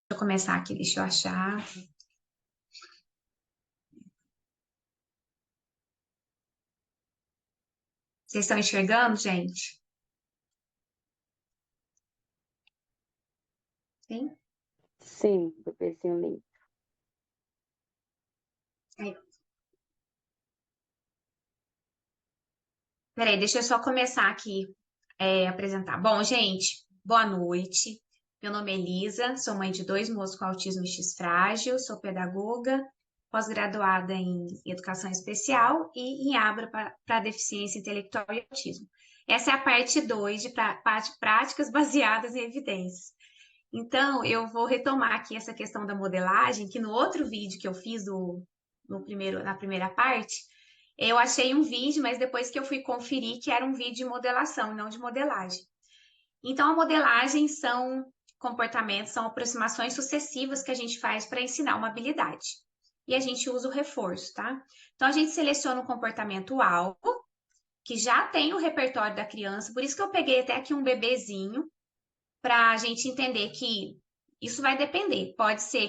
Eu começar aqui, deixa eu achar. Vocês estão enxergando, gente? Sim? Sim, bebezinho lindo. Aí. Peraí, deixa eu só começar aqui, apresentar. Bom, gente, boa noite. Meu nome é Elisa, sou mãe de dois moços com autismo X frágil, sou pedagoga, pós-graduada em educação especial e em ABRA para deficiência intelectual e autismo. Essa é a parte 2 de práticas baseadas em evidências. Então, eu vou retomar aqui essa questão da modelagem, que no outro vídeo que eu fiz na primeira parte, eu achei um vídeo, mas depois que eu fui conferir que era um vídeo de modelação e não de modelagem. Então, a modelagem são comportamentos, são aproximações sucessivas que a gente faz para ensinar uma habilidade. E a gente usa o reforço, tá? Então, a gente seleciona um comportamento alvo, que já tem o repertório da criança, por isso que eu peguei até aqui um bebezinho, para a gente entender que isso vai depender. Pode ser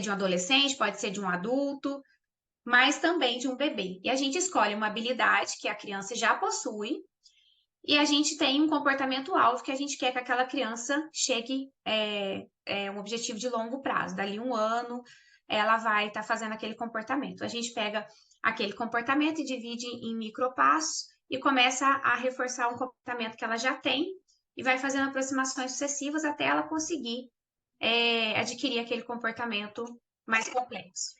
de um adolescente, pode ser de um adulto, mas também de um bebê. E a gente escolhe uma habilidade que a criança já possui e a gente tem um comportamento-alvo que a gente quer que aquela criança chegue um objetivo de longo prazo. Dali um ano, ela vai estar fazendo aquele comportamento. A gente pega aquele comportamento e divide em micropassos e começa a reforçar um comportamento que ela já tem e vai fazendo aproximações sucessivas até ela conseguir adquirir aquele comportamento mais complexo.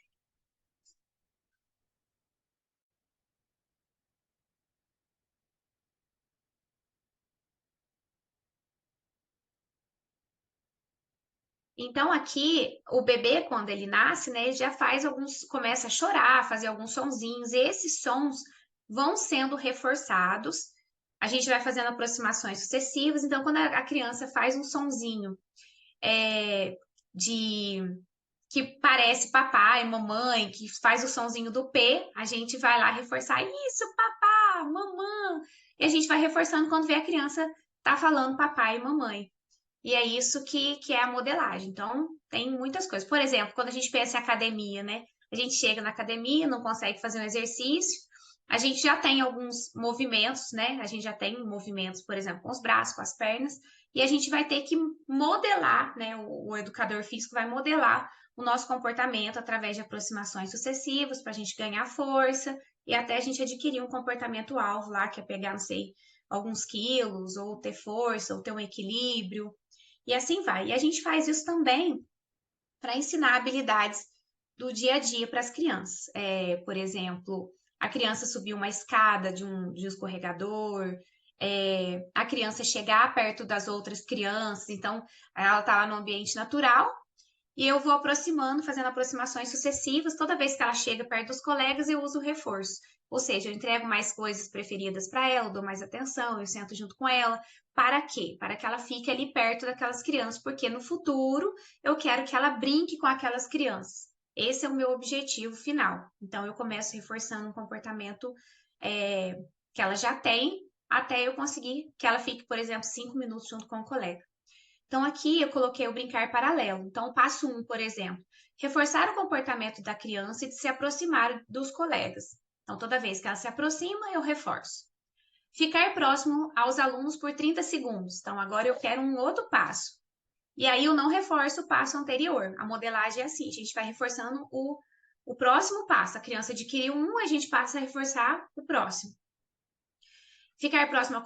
Então, aqui, o bebê, quando ele nasce, né, ele já começa a chorar, fazer alguns sonzinhos, e esses sons vão sendo reforçados. A gente vai fazendo aproximações sucessivas. Então, quando a criança faz um sonzinho é, de que parece papai, mamãe, que faz o sonzinho do P, a gente vai lá reforçar isso, papá, mamãe. E a gente vai reforçando quando vê a criança tá falando papai e mamãe. E é isso que é a modelagem. Então, tem muitas coisas. Por exemplo, quando a gente pensa em academia, né? A gente chega na academia, não consegue fazer um exercício, a gente já tem alguns movimentos, né? A gente já tem movimentos, por exemplo, com os braços, com as pernas, e a gente vai ter que modelar, né? O educador físico vai modelar o nosso comportamento através de aproximações sucessivas para a gente ganhar força e até a gente adquirir um comportamento alvo lá, que é pegar, não sei, alguns quilos, ou ter força, ou ter um equilíbrio. E assim vai. E a gente faz isso também para ensinar habilidades do dia a dia para as crianças. Por exemplo, a criança subir uma escada de um escorregador, a criança chegar perto das outras crianças, então ela está lá no ambiente natural e eu vou aproximando, fazendo aproximações sucessivas. Toda vez que ela chega perto dos colegas, eu uso o reforço. Ou seja, eu entrego mais coisas preferidas para ela, dou mais atenção, eu sento junto com ela. Para quê? Para que ela fique ali perto daquelas crianças, porque no futuro eu quero que ela brinque com aquelas crianças. Esse é o meu objetivo final. Então, eu começo reforçando um comportamento é, que ela já tem, até eu conseguir que ela fique, por exemplo, 5 minutos junto com o colega. Então, aqui eu coloquei o brincar paralelo. Então, o passo um, por exemplo, reforçar o comportamento da criança e de se aproximar dos colegas. Então, toda vez que ela se aproxima, eu reforço. Ficar próximo aos alunos por 30 segundos. Então, agora eu quero um outro passo. E aí eu não reforço o passo anterior. A modelagem é assim: a gente vai reforçando o próximo passo. A criança adquiriu um, a gente passa a reforçar o próximo. Ficar próximo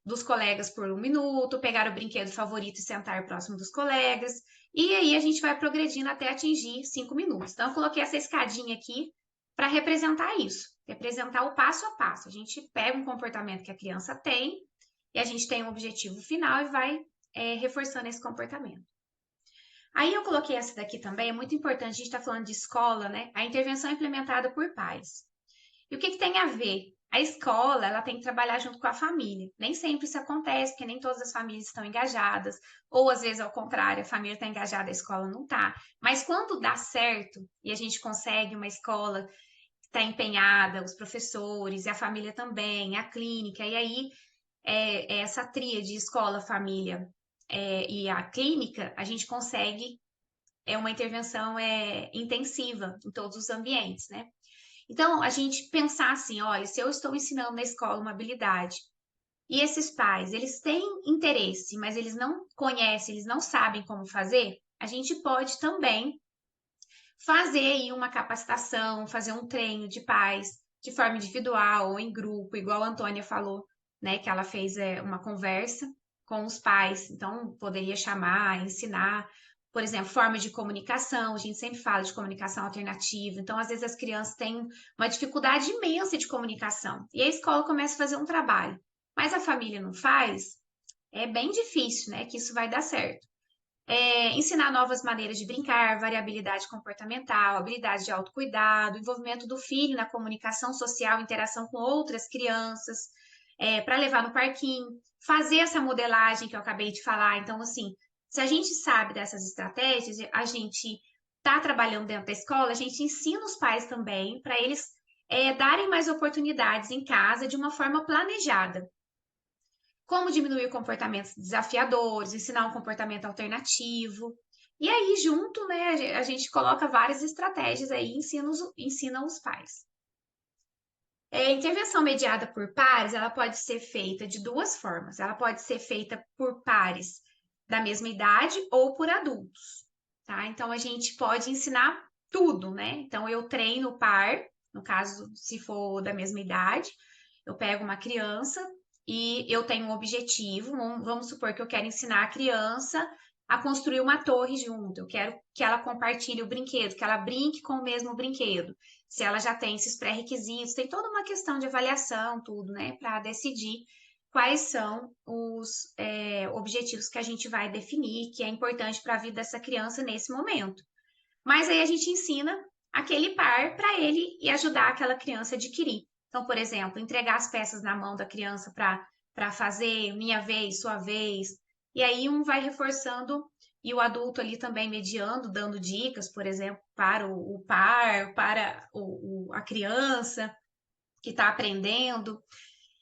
dos colegas por 1 minuto, pegar o brinquedo favorito e sentar próximo dos colegas. E aí a gente vai progredindo até atingir 5 minutos. Então, eu coloquei essa escadinha aqui para representar isso, representar o passo a passo. A gente pega um comportamento que a criança tem e a gente tem um objetivo final e vai reforçando esse comportamento. Aí eu coloquei essa daqui também, é muito importante, a gente está falando de escola, né? A intervenção é implementada por pais. E o que que tem a ver? A escola, ela tem que trabalhar junto com a família. Nem sempre isso acontece, porque nem todas as famílias estão engajadas, ou às vezes ao contrário, a família está engajada, a escola não está. Mas quando dá certo e a gente consegue uma escola que está empenhada, os professores e a família também, a clínica, e aí é essa tríade escola, família e a clínica, a gente consegue uma intervenção intensiva em todos os ambientes, né? Então, a gente pensar assim, olha, se eu estou ensinando na escola uma habilidade e esses pais, eles têm interesse, mas eles não conhecem, eles não sabem como fazer, a gente pode também fazer aí uma capacitação, fazer um treino de pais de forma individual ou em grupo, igual a Antônia falou, né, que ela fez uma conversa com os pais, então poderia chamar, ensinar, por exemplo, forma de comunicação, a gente sempre fala de comunicação alternativa, então às vezes as crianças têm uma dificuldade imensa de comunicação, e a escola começa a fazer um trabalho, mas a família não faz, é bem difícil, né, que isso vai dar certo. Ensinar novas maneiras de brincar, variabilidade comportamental, habilidade de autocuidado, envolvimento do filho na comunicação social, interação com outras crianças, para levar no parquinho, fazer essa modelagem que eu acabei de falar. Então, assim, se a gente sabe dessas estratégias, a gente está trabalhando dentro da escola, a gente ensina os pais também para eles darem mais oportunidades em casa de uma forma planejada. Como diminuir comportamentos desafiadores, ensinar um comportamento alternativo. E aí, junto, né, a gente coloca várias estratégias aí e ensina os pais. Intervenção mediada por pares, ela pode ser feita de duas formas. Ela pode ser feita por pares da mesma idade ou por adultos, tá? Então, a gente pode ensinar tudo, né? Então, eu treino o par, no caso, se for da mesma idade, eu pego uma criança e eu tenho um objetivo, vamos supor que eu quero ensinar a criança a construir uma torre junto, eu quero que ela compartilhe o brinquedo, que ela brinque com o mesmo brinquedo. Se ela já tem esses pré-requisitos, tem toda uma questão de avaliação, tudo, né, para decidir quais são os objetivos que a gente vai definir, que é importante para a vida dessa criança nesse momento. Mas aí a gente ensina aquele par para ele e ajudar aquela criança a adquirir. Então, por exemplo, entregar as peças na mão da criança para fazer minha vez, sua vez. E aí um vai reforçando e o adulto ali também mediando, dando dicas, por exemplo, para o par, para a criança que está aprendendo.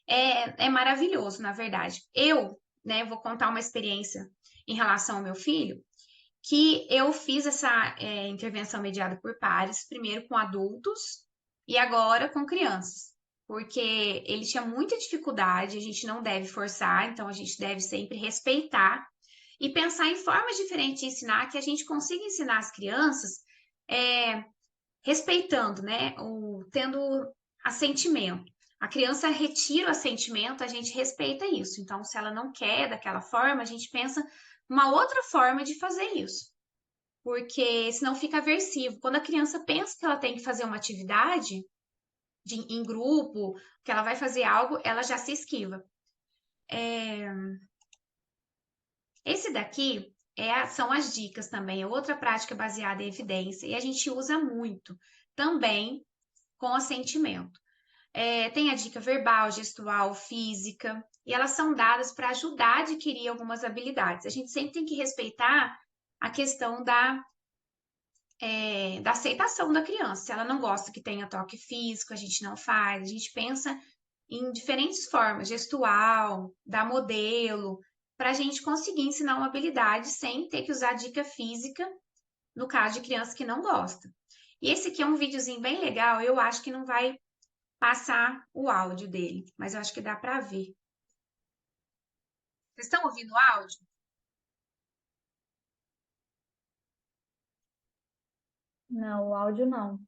É maravilhoso, na verdade. Eu, né, vou contar uma experiência em relação ao meu filho que eu fiz essa intervenção mediada por pares, primeiro com adultos e agora com crianças, porque ele tinha muita dificuldade, a gente não deve forçar, então a gente deve sempre respeitar e pensar em formas diferentes de ensinar, que a gente consiga ensinar as crianças é, respeitando, né, tendo assentimento. A criança retira o assentimento, a gente respeita isso. Então, se ela não quer daquela forma, a gente pensa uma outra forma de fazer isso porque senão fica aversivo. Quando a criança pensa que ela tem que fazer uma atividade em grupo, que ela vai fazer algo, ela já se esquiva. Esse daqui são as dicas também, é outra prática baseada em evidência, e a gente usa muito também com assentimento. Tem a dica verbal, gestual, física, e elas são dadas para ajudar a adquirir algumas habilidades. A gente sempre tem que respeitar a questão da aceitação da criança. Se ela não gosta que tenha toque físico, a gente não faz. A gente pensa em diferentes formas, gestual, dar modelo, para a gente conseguir ensinar uma habilidade sem ter que usar dica física, no caso de criança que não gosta. E esse aqui é um videozinho bem legal, eu acho que não vai passar o áudio dele, mas eu acho que dá para ver. Vocês estão ouvindo o áudio? Não, o áudio não.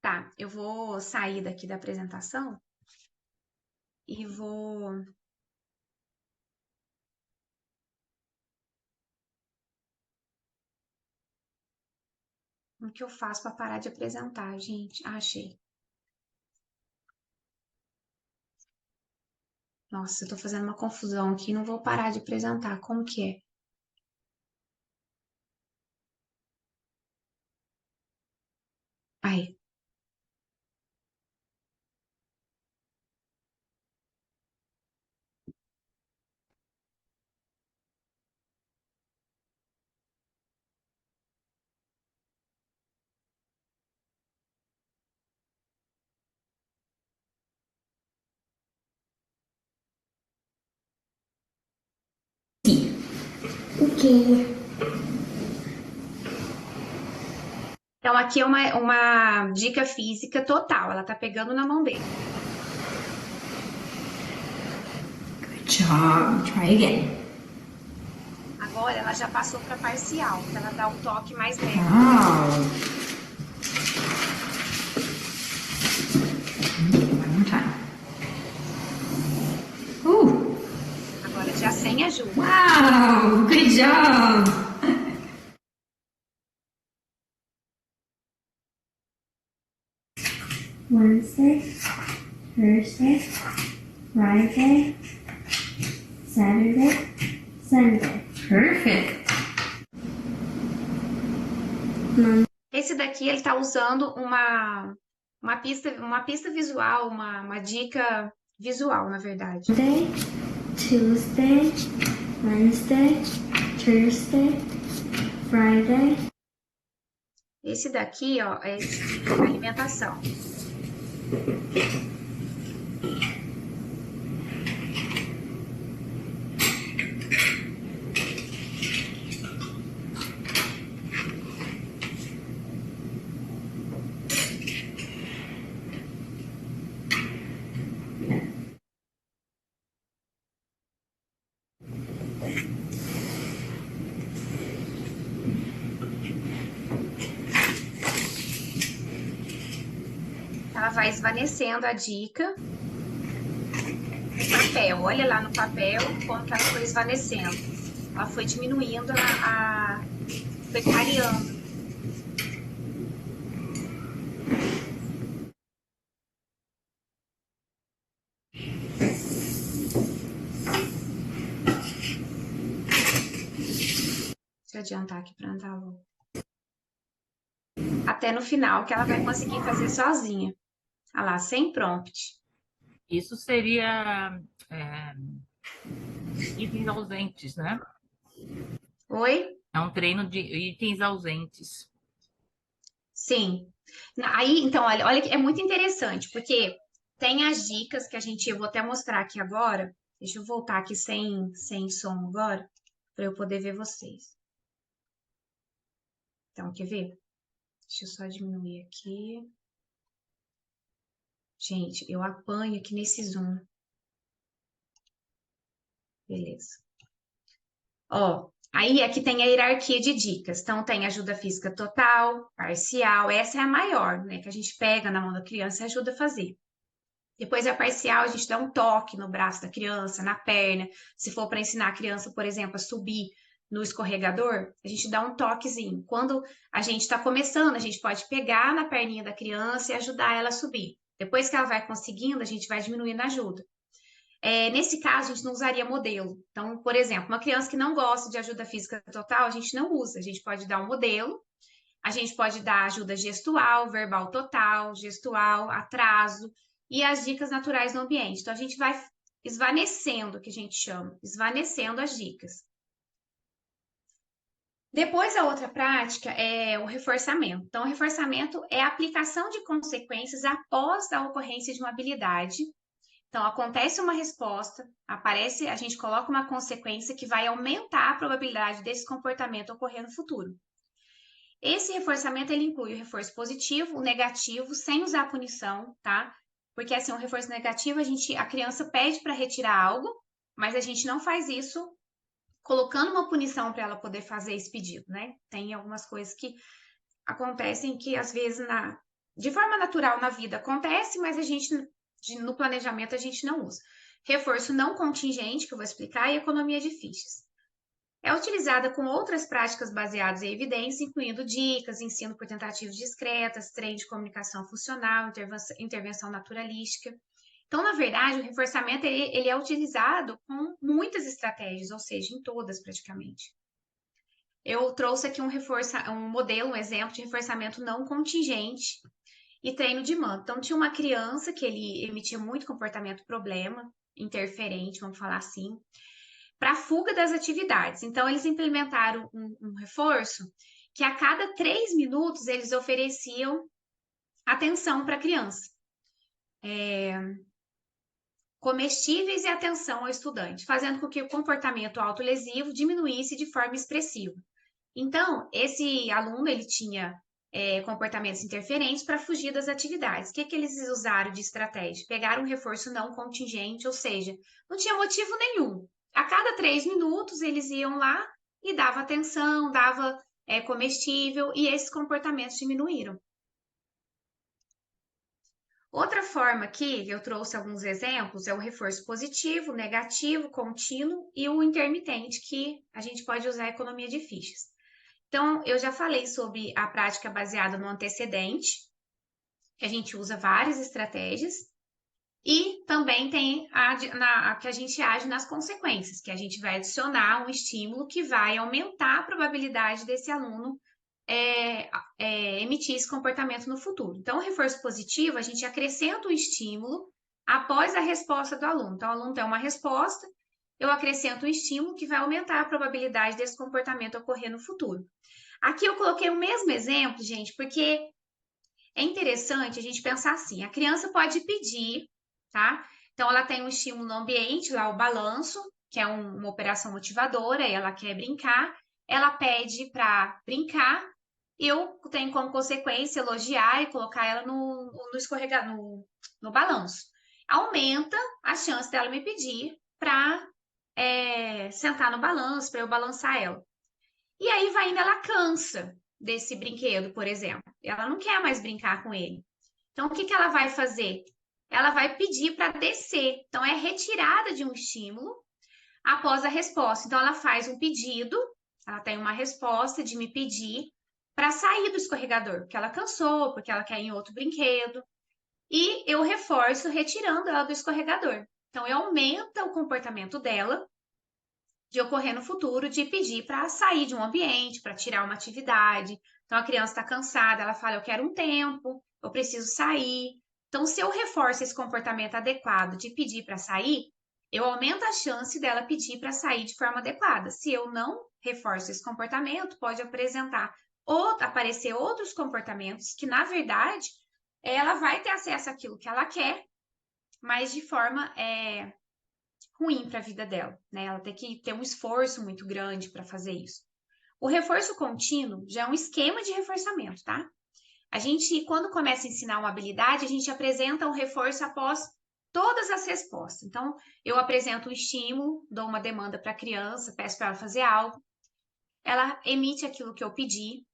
Tá, eu vou sair daqui da apresentação e vou. O que eu faço para parar de apresentar, gente? Achei. Nossa, eu tô fazendo uma confusão aqui, não vou parar de apresentar. Como que é? Aí. Então, aqui é uma dica física total. Ela tá pegando na mão dele. Good job. Try again. Agora, ela já passou para parcial. Então, ela dá um toque mais leve. Wow. One more time. Agora, já sem ajuda. Wow. Good job. Wednesday, Thursday, Friday, Saturday, Sunday. Perfect. Esse daqui, ele tá usando uma pista visual, uma dica visual, na verdade. Monday, Tuesday, Wednesday, Thursday, Friday. Esse daqui, ó, é de alimentação. Ela vai esvanecendo a dica no papel. Olha lá no papel como que ela foi esvanecendo. Ela foi diminuindo, foi clareando. Deixa eu adiantar aqui para andar logo. Até no final, que ela vai conseguir fazer sozinha. Olha lá, sem prompt. Isso seria itens ausentes, né? Oi? É um treino de itens ausentes. Sim. Aí, então, olha que é muito interessante, porque tem as dicas que eu vou até mostrar aqui agora. Deixa eu voltar aqui sem som agora, para eu poder ver vocês. Então, quer ver? Deixa eu só diminuir aqui. Gente, eu apanho aqui nesse zoom. Beleza. Ó, aí aqui tem a hierarquia de dicas. Então, tem ajuda física total, parcial. Essa é a maior, né? Que a gente pega na mão da criança e ajuda a fazer. Depois a parcial, a gente dá um toque no braço da criança, na perna. Se for para ensinar a criança, por exemplo, a subir no escorregador, a gente dá um toquezinho. Quando a gente está começando, a gente pode pegar na perninha da criança e ajudar ela a subir. Depois que ela vai conseguindo, a gente vai diminuindo a ajuda. Nesse caso, a gente não usaria modelo. Então, por exemplo, uma criança que não gosta de ajuda física total, a gente não usa. A gente pode dar um modelo, a gente pode dar ajuda gestual, verbal total, gestual, atraso e as dicas naturais no ambiente. Então, a gente vai esvanecendo, o que a gente chama, esvanecendo as dicas. Depois, a outra prática é o reforçamento. Então, o reforçamento é a aplicação de consequências após a ocorrência de uma habilidade. Então, acontece uma resposta, a gente coloca uma consequência que vai aumentar a probabilidade desse comportamento ocorrer no futuro. Esse reforçamento, ele inclui o reforço positivo, o negativo, sem usar punição, tá? Porque, assim, o reforço negativo, a criança pede para retirar algo, mas a gente não faz isso colocando uma punição para ela poder fazer esse pedido, né? Tem algumas coisas que acontecem que, às vezes, de forma natural na vida acontece, mas no planejamento a gente não usa. Reforço não contingente, que eu vou explicar, e economia de fichas. É utilizada com outras práticas baseadas em evidência, incluindo dicas, ensino por tentativas discretas, treino de comunicação funcional, intervenção naturalística. Então, na verdade, o reforçamento ele é utilizado com muitas estratégias, ou seja, em todas praticamente. Eu trouxe aqui um modelo, um exemplo de reforçamento não contingente e treino de mando. Então, tinha uma criança que ele emitia muito comportamento problema, interferente, vamos falar assim, para fuga das atividades. Então, eles implementaram um reforço que a cada 3 minutos eles ofereciam atenção para a criança. comestíveis e atenção ao estudante, fazendo com que o comportamento autolesivo diminuísse de forma expressiva. Então, esse aluno, ele tinha comportamentos interferentes para fugir das atividades. O que eles usaram de estratégia? Pegaram um reforço não contingente, ou seja, não tinha motivo nenhum. A cada 3 minutos, eles iam lá e dava atenção, dava comestível, e esses comportamentos diminuíram. Outra forma aqui, eu trouxe alguns exemplos, é o reforço positivo, negativo, contínuo e o intermitente, que a gente pode usar a economia de fichas. Então, eu já falei sobre a prática baseada no antecedente, que a gente usa várias estratégias, e também tem a que a gente age nas consequências, que a gente vai adicionar um estímulo que vai aumentar a probabilidade desse aluno emitir esse comportamento no futuro. Então, o reforço positivo, a gente acrescenta um estímulo após a resposta do aluno. Então, o aluno tem uma resposta, eu acrescento um estímulo que vai aumentar a probabilidade desse comportamento ocorrer no futuro. Aqui eu coloquei o mesmo exemplo, gente, porque é interessante a gente pensar assim, a criança pode pedir, tá? Então, ela tem um estímulo no ambiente, lá o balanço, que é uma operação motivadora, e ela quer brincar, ela pede para brincar, eu tenho como consequência elogiar e colocar ela no escorregador, no balanço. Aumenta a chance dela me pedir para sentar no balanço, para eu balançar ela. E aí vai indo, ela cansa desse brinquedo, por exemplo. Ela não quer mais brincar com ele. Então, o que ela vai fazer? Ela vai pedir para descer. Então, é retirada de um estímulo após a resposta. Então, ela faz um pedido, ela tem uma resposta de me pedir para sair do escorregador, porque ela cansou, porque ela quer ir em outro brinquedo. E eu reforço retirando ela do escorregador. Então, eu aumento o comportamento dela de ocorrer no futuro, de pedir para sair de um ambiente, para tirar uma atividade. Então, a criança está cansada, ela fala, eu quero um tempo, eu preciso sair. Então, se eu reforço esse comportamento adequado de pedir para sair, eu aumento a chance dela pedir para sair de forma adequada. Se eu não reforço esse comportamento, pode aparecer outros comportamentos que, na verdade, ela vai ter acesso àquilo que ela quer, mas de forma ruim para a vida dela, né? Ela tem que ter um esforço muito grande para fazer isso. O reforço contínuo já é um esquema de reforçamento, tá? A gente, quando começa a ensinar uma habilidade, a gente apresenta o reforço após todas as respostas. Então, eu apresento um estímulo, dou uma demanda para a criança, peço para ela fazer algo, ela emite aquilo que eu pedi,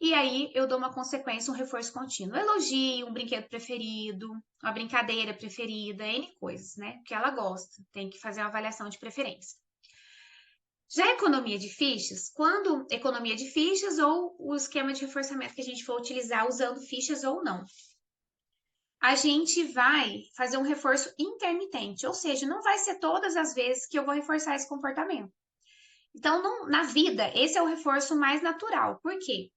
e aí eu dou uma consequência, um reforço contínuo. Elogio, um brinquedo preferido, uma brincadeira preferida, N coisas, né? Que ela gosta, tem que fazer uma avaliação de preferência. Já a economia de fichas, quando economia de fichas ou o esquema de reforçamento que a gente for utilizar usando fichas ou não, a gente vai fazer um reforço intermitente, ou seja, não vai ser todas as vezes que eu vou reforçar esse comportamento. Então, na vida, esse é o reforço mais natural. Por quê?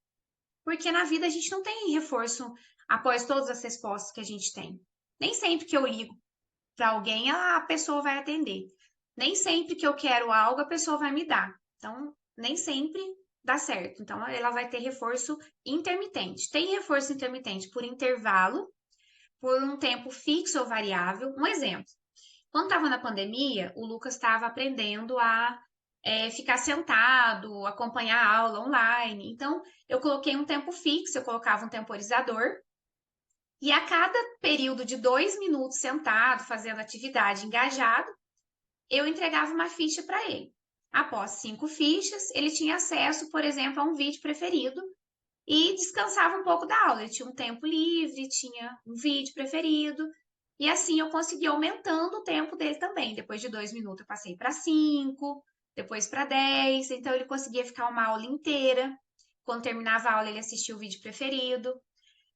Porque na vida a gente não tem reforço após todas as respostas que a gente tem. Nem sempre que eu ligo para alguém, a pessoa vai atender. Nem sempre que eu quero algo, a pessoa vai me dar. Então, nem sempre dá certo. Então, ela vai ter reforço intermitente. Tem reforço intermitente por intervalo, por um tempo fixo ou variável. Um exemplo. Quando estava na pandemia, o Lucas estava aprendendo a ficar sentado, acompanhar a aula online. Então, eu coloquei um tempo fixo, eu colocava um temporizador, e a cada período de 2 minutos sentado, fazendo atividade engajado, eu entregava uma ficha para ele. Após 5 fichas, ele tinha acesso, por exemplo, a um vídeo preferido e descansava um pouco da aula. Ele tinha um tempo livre, tinha um vídeo preferido, e assim eu consegui aumentando o tempo dele também. Depois de 2 minutos, eu passei para 5, depois para 10, então ele conseguia ficar uma aula inteira. Quando terminava a aula, ele assistia o vídeo preferido.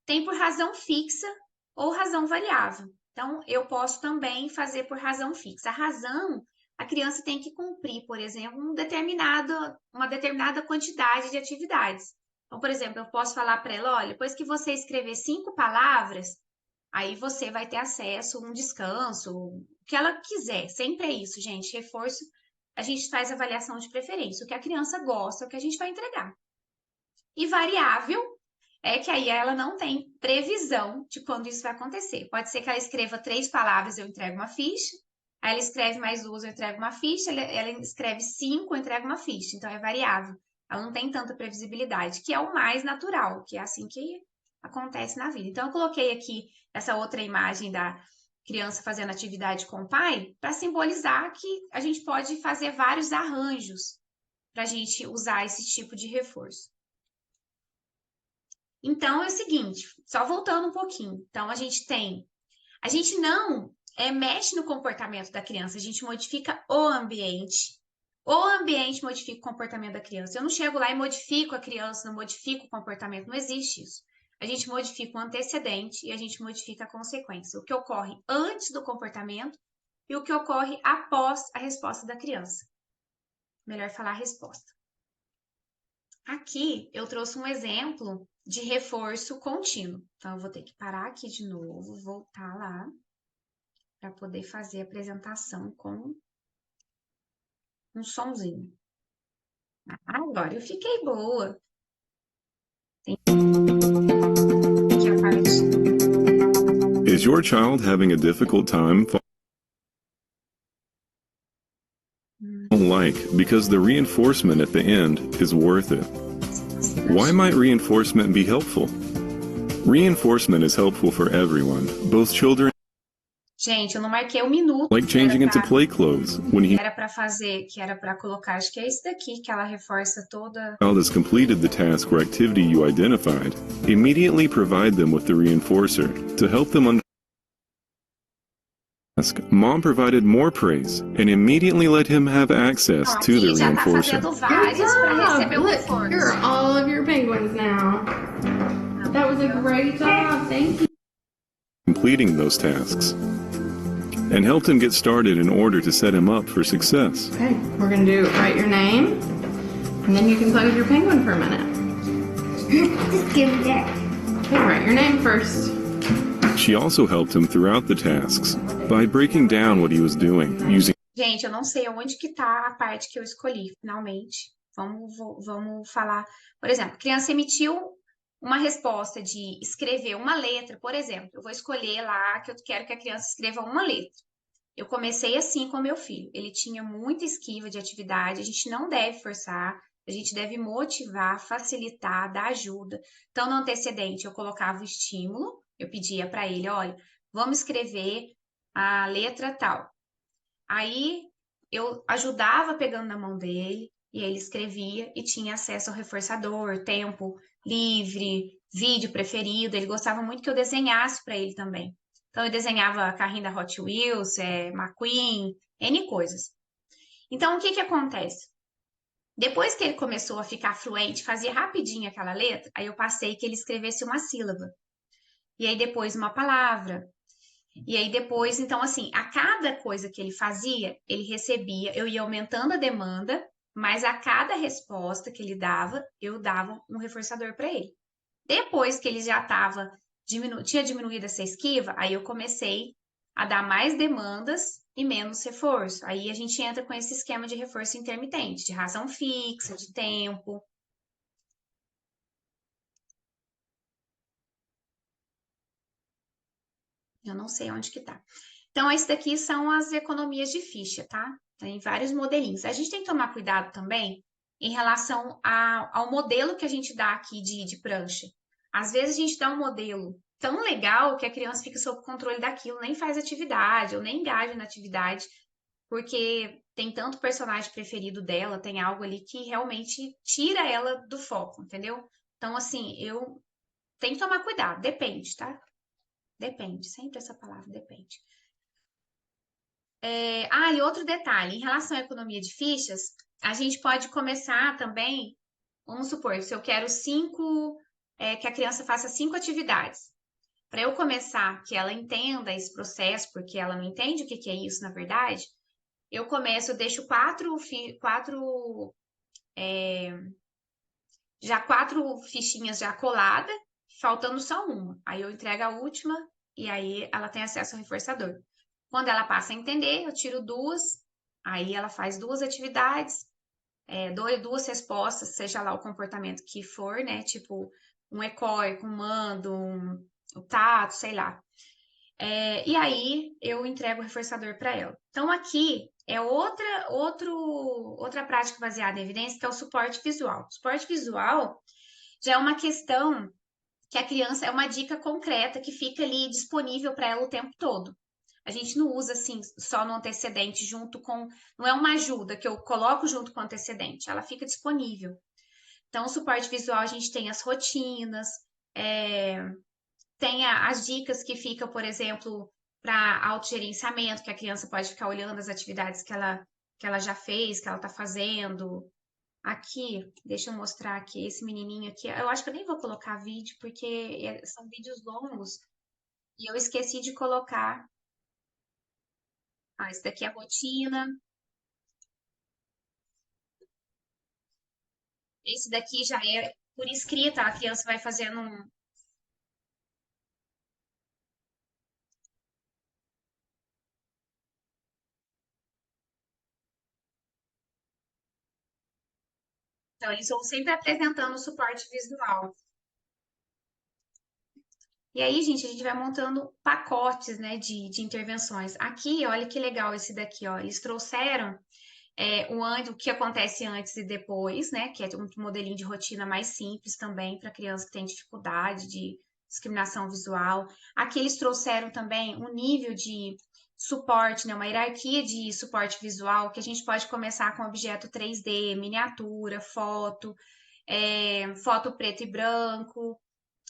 Tem por razão fixa ou razão variável. Então, eu posso também fazer por razão fixa. A razão, a criança tem que cumprir, por exemplo, uma determinada quantidade de atividades. Então, por exemplo, eu posso falar para ela, olha, depois que você escrever 5 palavras, aí você vai ter acesso a um descanso, o que ela quiser. Sempre é isso, gente. Reforço, a gente faz avaliação de preferência. O que a criança gosta, é o que a gente vai entregar. E variável é que aí ela não tem previsão de quando isso vai acontecer. Pode ser que ela escreva 3 palavras, eu entrego uma ficha. Aí ela escreve mais 2, eu entrego uma ficha. Ela escreve 5, eu entrego uma ficha. Então, é variável. Ela não tem tanta previsibilidade, que é o mais natural, que é assim que acontece na vida. Então, eu coloquei aqui essa outra imagem da criança fazendo atividade com o pai para simbolizar que a gente pode fazer vários arranjos para a gente usar esse tipo de reforço. Então, é o seguinte, só voltando um pouquinho. Então, a gente não mexe no comportamento da criança, a gente modifica o ambiente. O ambiente modifica o comportamento da criança. Eu não chego lá e modifico a criança, não modifico o comportamento, não existe isso. A gente modifica o antecedente e a gente modifica a consequência. O que ocorre antes do comportamento e o que ocorre após a resposta da criança. Melhor falar a resposta. Aqui eu trouxe um exemplo de reforço contínuo. Então, eu vou ter que parar aqui de novo, voltar lá, para poder fazer a apresentação com um sonzinho. Agora eu fiquei boa. Tem aqui a parte. Is your child having a difficult time like because the reinforcement at the end is worth it? Why might reinforcement be helpful? Reinforcement is helpful for everyone, both children. Gente, eu não marquei o minuto. Like changing into play clothes when he Era para fazer, que era para colocar, acho que é esse daqui que ela reforça toda. child has completed the task or activity you identified, immediately provide them with the reinforcer to help them understand. Mom provided more praise and immediately let him have access Então, to the aqui já tá reinforcer. fazendo vários para receber o Look, reforço. you're all of your penguins now. That was a great job. Thank you. Completing those tasks and helped him get started in order to set him up for success. Okay, we're gonna do write your name, and then you can play with your penguin for a minute. Just give me that. Okay, write your name first. She also helped him throughout the tasks by breaking down what he was doing using Gente, eu não sei onde que tá a parte que eu escolhi, finalmente. Vamos falar. Por exemplo, a criança emitiu uma resposta de escrever uma letra, por exemplo. Eu vou escolher lá que eu quero que a criança escreva uma letra. Eu comecei assim com meu filho. Ele tinha muita esquiva de atividade. A gente não deve forçar, a gente deve motivar, facilitar, dar ajuda. Então, no antecedente, eu colocava o estímulo, eu pedia para ele, olha, vamos escrever a letra tal. Aí eu ajudava pegando na mão dele, e ele escrevia e tinha acesso ao reforçador, tempo livre, vídeo preferido. Ele gostava muito que eu desenhasse para ele também. Então, eu desenhava carrinho da Hot Wheels, McQueen, N coisas. Então, o que que acontece? Depois que ele começou a ficar fluente, fazia rapidinho aquela letra, aí eu passei que ele escrevesse uma sílaba. E aí depois uma palavra. E aí depois, então assim, a cada coisa que ele fazia, ele recebia, eu ia aumentando a demanda, mas a cada resposta que ele dava, eu dava um reforçador para ele. Depois que ele já tinha diminuído essa esquiva, aí eu comecei a dar mais demandas e menos reforço. Aí a gente entra com esse esquema de reforço intermitente, de razão fixa, de tempo. Eu não sei onde que tá. Então, esse daqui são as economias de ficha, tá? Tem vários modelinhos. A gente tem que tomar cuidado também em relação ao modelo que a gente dá aqui de prancha. Às vezes a gente dá um modelo tão legal que a criança fica sob controle daquilo, nem faz atividade ou nem engaja na atividade, porque tem tanto personagem preferido dela, tem algo ali que realmente tira ela do foco, entendeu? Então, assim, eu tenho que tomar cuidado, depende, tá? Depende, sempre essa palavra, depende. E outro detalhe, em relação à economia de fichas, a gente pode começar também, vamos supor, se eu quero que a criança faça 5 atividades. Para eu começar, que ela entenda esse processo, porque ela não entende o que é isso, na verdade, eu deixo 4 fichinhas já coladas, faltando só uma. Aí eu entrego a última e aí ela tem acesso ao reforçador. Quando ela passa a entender, eu tiro 2, aí ela faz 2 atividades, dou 2 respostas, seja lá o comportamento que for, né? Tipo, um ECOI, com mando, o tato, sei lá. E aí eu entrego o reforçador para ela. Então, aqui é outra prática baseada em evidência, que é o suporte visual. O suporte visual já é uma questão que a criança é uma dica concreta que fica ali disponível para ela o tempo todo. A gente não usa assim só no antecedente junto com, não é uma ajuda que eu coloco junto com o antecedente, ela fica disponível. Então, o suporte visual a gente tem as rotinas, tem as dicas que ficam, por exemplo, para autogerenciamento, que a criança pode ficar olhando as atividades que ela já fez, que ela está fazendo. Aqui, deixa eu mostrar aqui, esse menininho aqui, eu acho que eu nem vou colocar vídeo, porque são vídeos longos, e eu esqueci de colocar. Esse daqui é a rotina, esse daqui já é por escrita, a criança vai fazendo um. Então, eles vão sempre apresentando o suporte visual. E aí, gente, a gente vai montando pacotes, né, de intervenções. Aqui, olha que legal esse daqui, ó. Eles trouxeram o que acontece antes e depois, né, que é um modelinho de rotina mais simples também para criança que tem dificuldade de discriminação visual. Aqui eles trouxeram também um nível de suporte, né, uma hierarquia de suporte visual, que a gente pode começar com objeto 3D, miniatura, foto, foto preto e branco,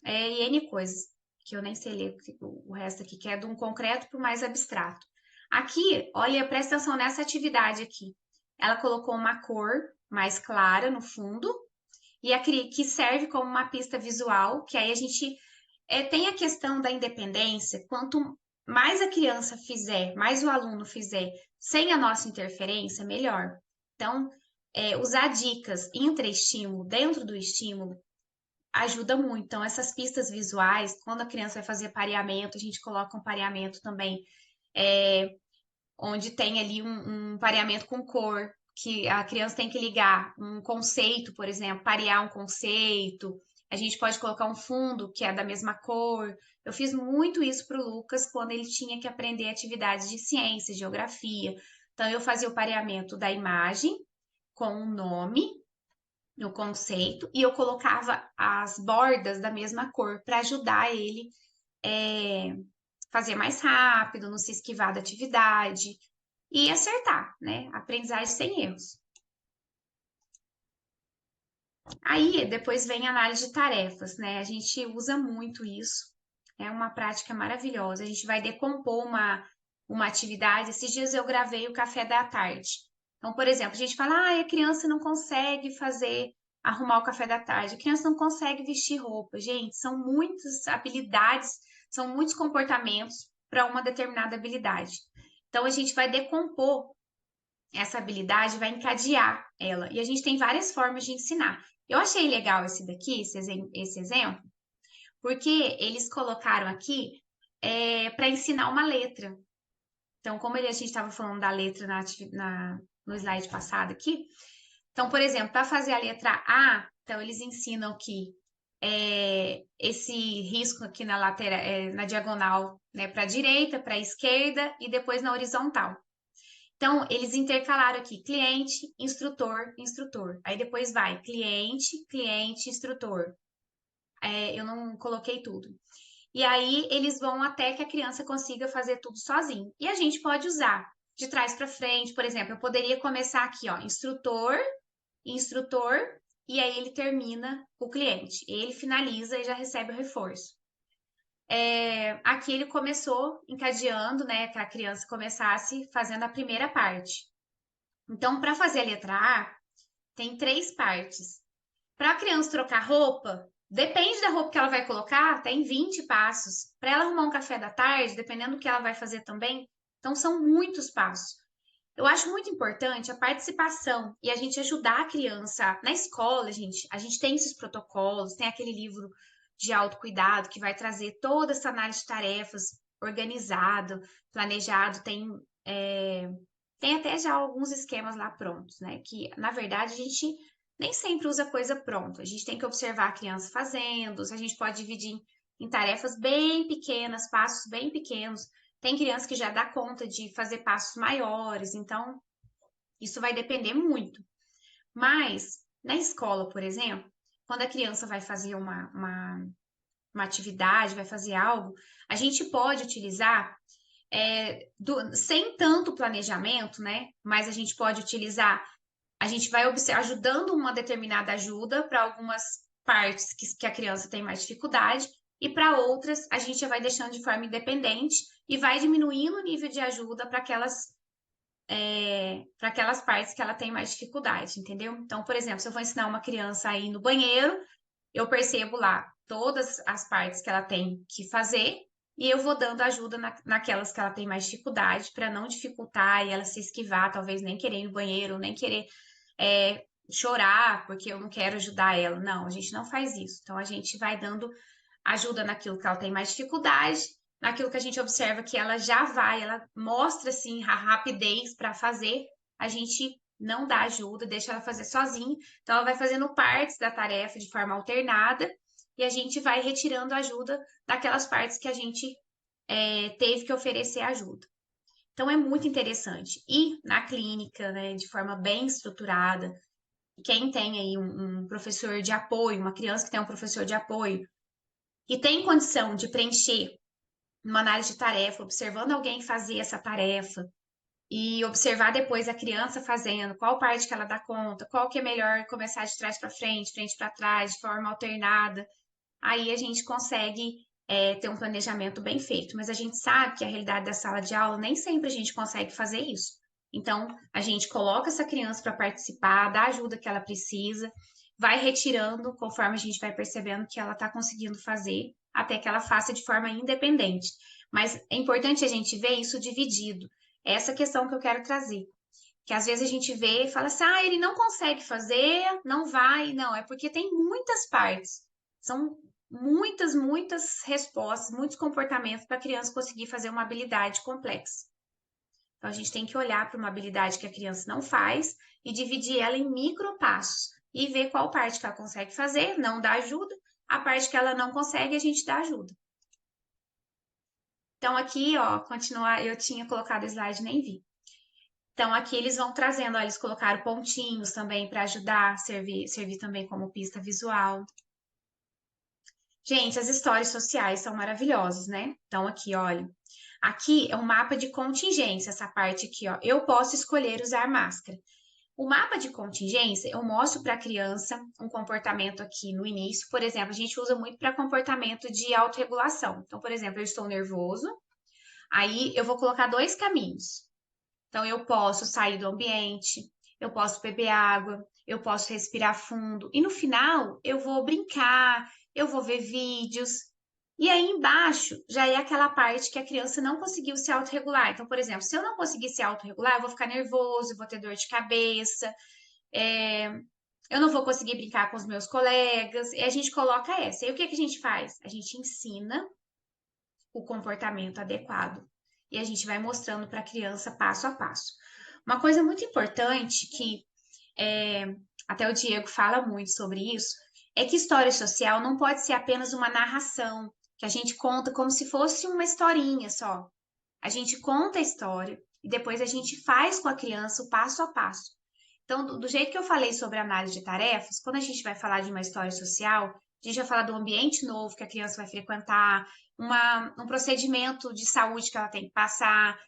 e N coisas, que eu nem sei ler o resto aqui, que é de um concreto para o mais abstrato. Aqui, olha, presta atenção nessa atividade aqui. Ela colocou uma cor mais clara no fundo, que serve como uma pista visual, que aí a gente tem a questão da independência. Quanto mais a criança fizer, mais o aluno fizer, sem a nossa interferência, melhor. Então, usar dicas intra-estímulo, dentro do estímulo, ajuda muito. Então, essas pistas visuais, quando a criança vai fazer pareamento, a gente coloca um pareamento também, onde tem ali um pareamento com cor, que a criança tem que ligar um conceito, por exemplo, parear um conceito. A gente pode colocar um fundo que é da mesma cor. Eu fiz muito isso para o Lucas quando ele tinha que aprender atividades de ciência, geografia. Então, eu fazia o pareamento da imagem com um nome, no conceito, e eu colocava as bordas da mesma cor para ajudar ele fazer mais rápido, não se esquivar da atividade e acertar, né? Aprendizagem sem erros. Aí depois vem a análise de tarefas, né? A gente usa muito isso, é uma prática maravilhosa. A gente vai decompor uma atividade. Esses dias eu gravei o café da tarde. Então, por exemplo, a gente fala, a criança não consegue arrumar o café da tarde, a criança não consegue vestir roupa. Gente, são muitas habilidades, são muitos comportamentos para uma determinada habilidade. Então, a gente vai decompor essa habilidade, vai encadear ela. E a gente tem várias formas de ensinar. Eu achei legal esse daqui, esse exemplo, porque eles colocaram aqui para ensinar uma letra. Então, como a gente estava falando da letra no slide passado aqui, então, por exemplo, para fazer a letra A, então eles ensinam que esse risco aqui na lateral, na diagonal, né, para a direita, para a esquerda e depois na horizontal. Então, eles intercalaram aqui cliente, instrutor, instrutor. Aí depois vai cliente, cliente, instrutor. Eu não coloquei tudo. E aí eles vão até que a criança consiga fazer tudo sozinho. E a gente pode usar de trás para frente, por exemplo, eu poderia começar aqui, ó, instrutor, instrutor, e aí ele termina o cliente. Ele finaliza e já recebe o reforço. Aqui ele começou encadeando, né, que a criança começasse fazendo a primeira parte. Então, para fazer a letra A, tem 3 partes. Para a criança trocar roupa, depende da roupa que ela vai colocar, tem 20 passos. Para ela arrumar um café da tarde, dependendo do que ela vai fazer também, então são muitos passos. Eu acho muito importante a participação e a gente ajudar a criança. Na escola, a gente tem esses protocolos, tem aquele livro de autocuidado que vai trazer toda essa análise de tarefas organizado, planejado, tem até já alguns esquemas lá prontos, né? Que, na verdade, a gente nem sempre usa coisa pronta. A gente tem que observar a criança fazendo, a gente pode dividir em tarefas bem pequenas, passos bem pequenos. Tem criança que já dá conta de fazer passos maiores, então isso vai depender muito. Mas na escola, por exemplo, quando a criança vai fazer uma atividade, vai fazer algo, a gente pode utilizar sem tanto planejamento, né? Mas a gente pode utilizar, a gente vai ajudando uma determinada ajuda para algumas partes que a criança tem mais dificuldade, e para outras a gente já vai deixando de forma independente e vai diminuindo o nível de ajuda para aquelas partes que ela tem mais dificuldade, entendeu? Então, por exemplo, se eu for ensinar uma criança a ir no banheiro, eu percebo lá todas as partes que ela tem que fazer e eu vou dando ajuda naquelas que ela tem mais dificuldade para não dificultar e ela se esquivar, talvez nem querer ir no banheiro, nem querer chorar porque eu não quero ajudar ela. Não, a gente não faz isso. Então, a gente vai dando ajuda naquilo que ela tem mais dificuldade, naquilo que a gente observa que ela já vai, ela mostra assim a rapidez para fazer, a gente não dá ajuda, deixa ela fazer sozinha. Então, ela vai fazendo partes da tarefa de forma alternada e a gente vai retirando ajuda daquelas partes que a gente teve que oferecer ajuda. Então, é muito interessante. E na clínica, né, de forma bem estruturada, quem tem aí um professor de apoio, uma criança que tem um professor de apoio e tem condição de preencher uma análise de tarefa, observando alguém fazer essa tarefa e observar depois a criança fazendo, qual parte que ela dá conta, qual que é melhor começar de trás para frente para trás, de forma alternada. Aí a gente consegue ter um planejamento bem feito. Mas a gente sabe que a realidade da sala de aula nem sempre a gente consegue fazer isso. Então, a gente coloca essa criança para participar, dá a ajuda que ela precisa, vai retirando conforme a gente vai percebendo que ela está conseguindo fazer, até que ela faça de forma independente. Mas é importante a gente ver isso dividido. É essa questão que eu quero trazer. Que às vezes a gente vê e fala assim, ele não consegue fazer, não vai. Não, é porque tem muitas partes. São muitas respostas, muitos comportamentos para a criança conseguir fazer uma habilidade complexa. Então, a gente tem que olhar para uma habilidade que a criança não faz e dividir ela em micropassos e ver qual parte que ela consegue fazer, não dá ajuda, a parte que ela não consegue, a gente dá ajuda. Então, aqui, ó, continuar, eu tinha colocado o slide, nem vi. Então, aqui eles vão trazendo, ó, eles colocaram pontinhos também para ajudar, servir também como pista visual. Gente, as histórias sociais são maravilhosas, né? Então, aqui, olha. Aqui é um mapa de contingência, essa parte aqui, ó. Eu posso escolher usar máscara. O mapa de contingência, eu mostro para a criança um comportamento aqui no início. Por exemplo, a gente usa muito para comportamento de autorregulação. Então, por exemplo, eu estou nervoso, aí eu vou colocar 2 caminhos. Então, eu posso sair do ambiente, eu posso beber água, eu posso respirar fundo. E no final, eu vou brincar, eu vou ver vídeos. E aí embaixo já é aquela parte que a criança não conseguiu se autorregular. Então, por exemplo, se eu não conseguir se autorregular, eu vou ficar nervoso, eu vou ter dor de cabeça, eu não vou conseguir brincar com os meus colegas. E a gente coloca essa. E o que que a gente faz? A gente ensina o comportamento adequado. E a gente vai mostrando para a criança passo a passo. Uma coisa muito importante que até o Diego fala muito sobre isso, é que história social não pode ser apenas uma narração, que a gente conta como se fosse uma historinha só. A gente conta a história e depois a gente faz com a criança o passo a passo. Então, do jeito que eu falei sobre a análise de tarefas, quando a gente vai falar de uma história social, a gente vai falar do ambiente novo que a criança vai frequentar, um procedimento de saúde que ela tem que passar,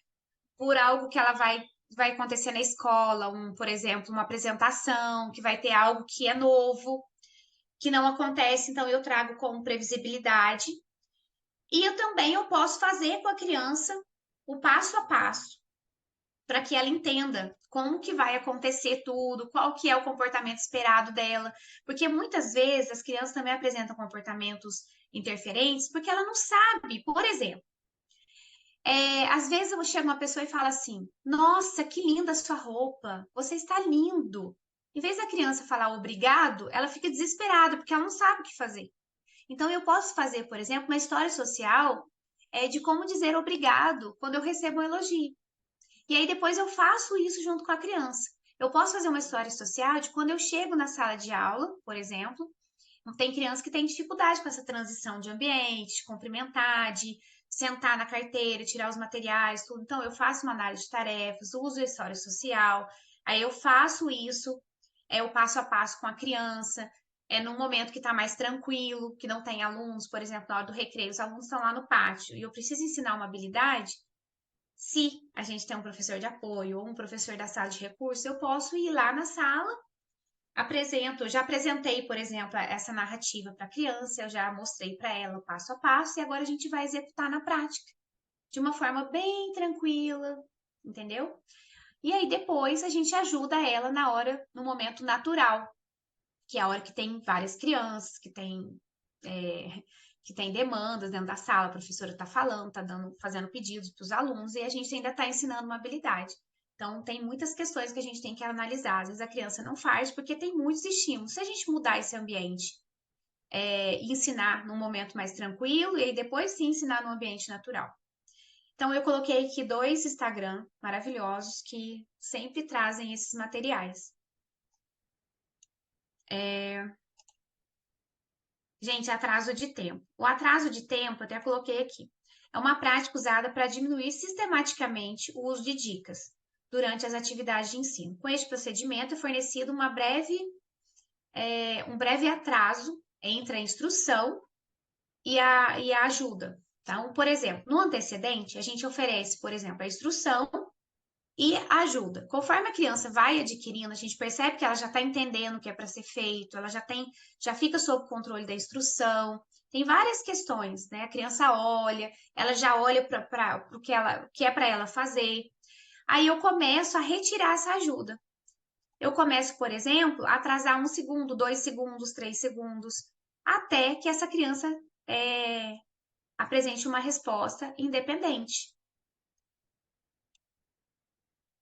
por algo que ela vai acontecer na escola, por exemplo, uma apresentação, que vai ter algo que é novo, que não acontece, então eu trago como previsibilidade. E eu posso fazer com a criança o passo a passo, para que ela entenda como que vai acontecer tudo, qual que é o comportamento esperado dela, porque muitas vezes as crianças também apresentam comportamentos interferentes, porque ela não sabe, por exemplo, às vezes eu chego uma pessoa e falo assim, nossa, que linda a sua roupa, você está lindo. Em vez da criança falar obrigado, ela fica desesperada, porque ela não sabe o que fazer. Então, eu posso fazer, por exemplo, uma história social de como dizer obrigado quando eu recebo um elogio. E aí, depois eu faço isso junto com a criança. Eu posso fazer uma história social de quando eu chego na sala de aula, por exemplo, Tem criança que tem dificuldade com essa transição de ambiente, de cumprimentar, de sentar na carteira, tirar os materiais, tudo. Então, eu faço uma análise de tarefas, uso a história social, aí eu faço isso, o passo a passo com a criança, num momento que está mais tranquilo, que não tem alunos, por exemplo, na hora do recreio, os alunos estão lá no pátio, e eu preciso ensinar uma habilidade. Se a gente tem um professor de apoio ou um professor da sala de recursos, eu posso ir lá na sala, já apresentei, por exemplo, essa narrativa para a criança, eu já mostrei para ela o passo a passo, e agora a gente vai executar na prática, de uma forma bem tranquila, entendeu? E aí depois a gente ajuda ela no momento natural, que é a hora que tem várias crianças, que tem demandas dentro da sala, a professora está falando, está fazendo pedidos para os alunos, e a gente ainda está ensinando uma habilidade. Então, tem muitas questões que a gente tem que analisar. Às vezes a criança não faz porque tem muitos estímulos. Se a gente mudar esse ambiente e ensinar num momento mais tranquilo, e aí depois sim ensinar num ambiente natural. Então, eu coloquei aqui 2 Instagram maravilhosos que sempre trazem esses materiais. Gente, atraso de tempo. O atraso de tempo, até coloquei aqui, é uma prática usada para diminuir sistematicamente o uso de dicas durante as atividades de ensino. Com este procedimento, é fornecido um breve atraso entre a instrução e a ajuda. Então, por exemplo, no antecedente, a gente oferece, por exemplo, a instrução e a ajuda. Conforme a criança vai adquirindo, a gente percebe que ela já está entendendo o que é para ser feito, ela já fica sob controle da instrução. Tem várias questões, né? A criança olha, ela já olha para o que é para ela fazer. Aí eu começo a retirar essa ajuda. Eu começo, por exemplo, a atrasar 1 segundo, 2 segundos, 3 segundos, até que essa criança apresente uma resposta independente.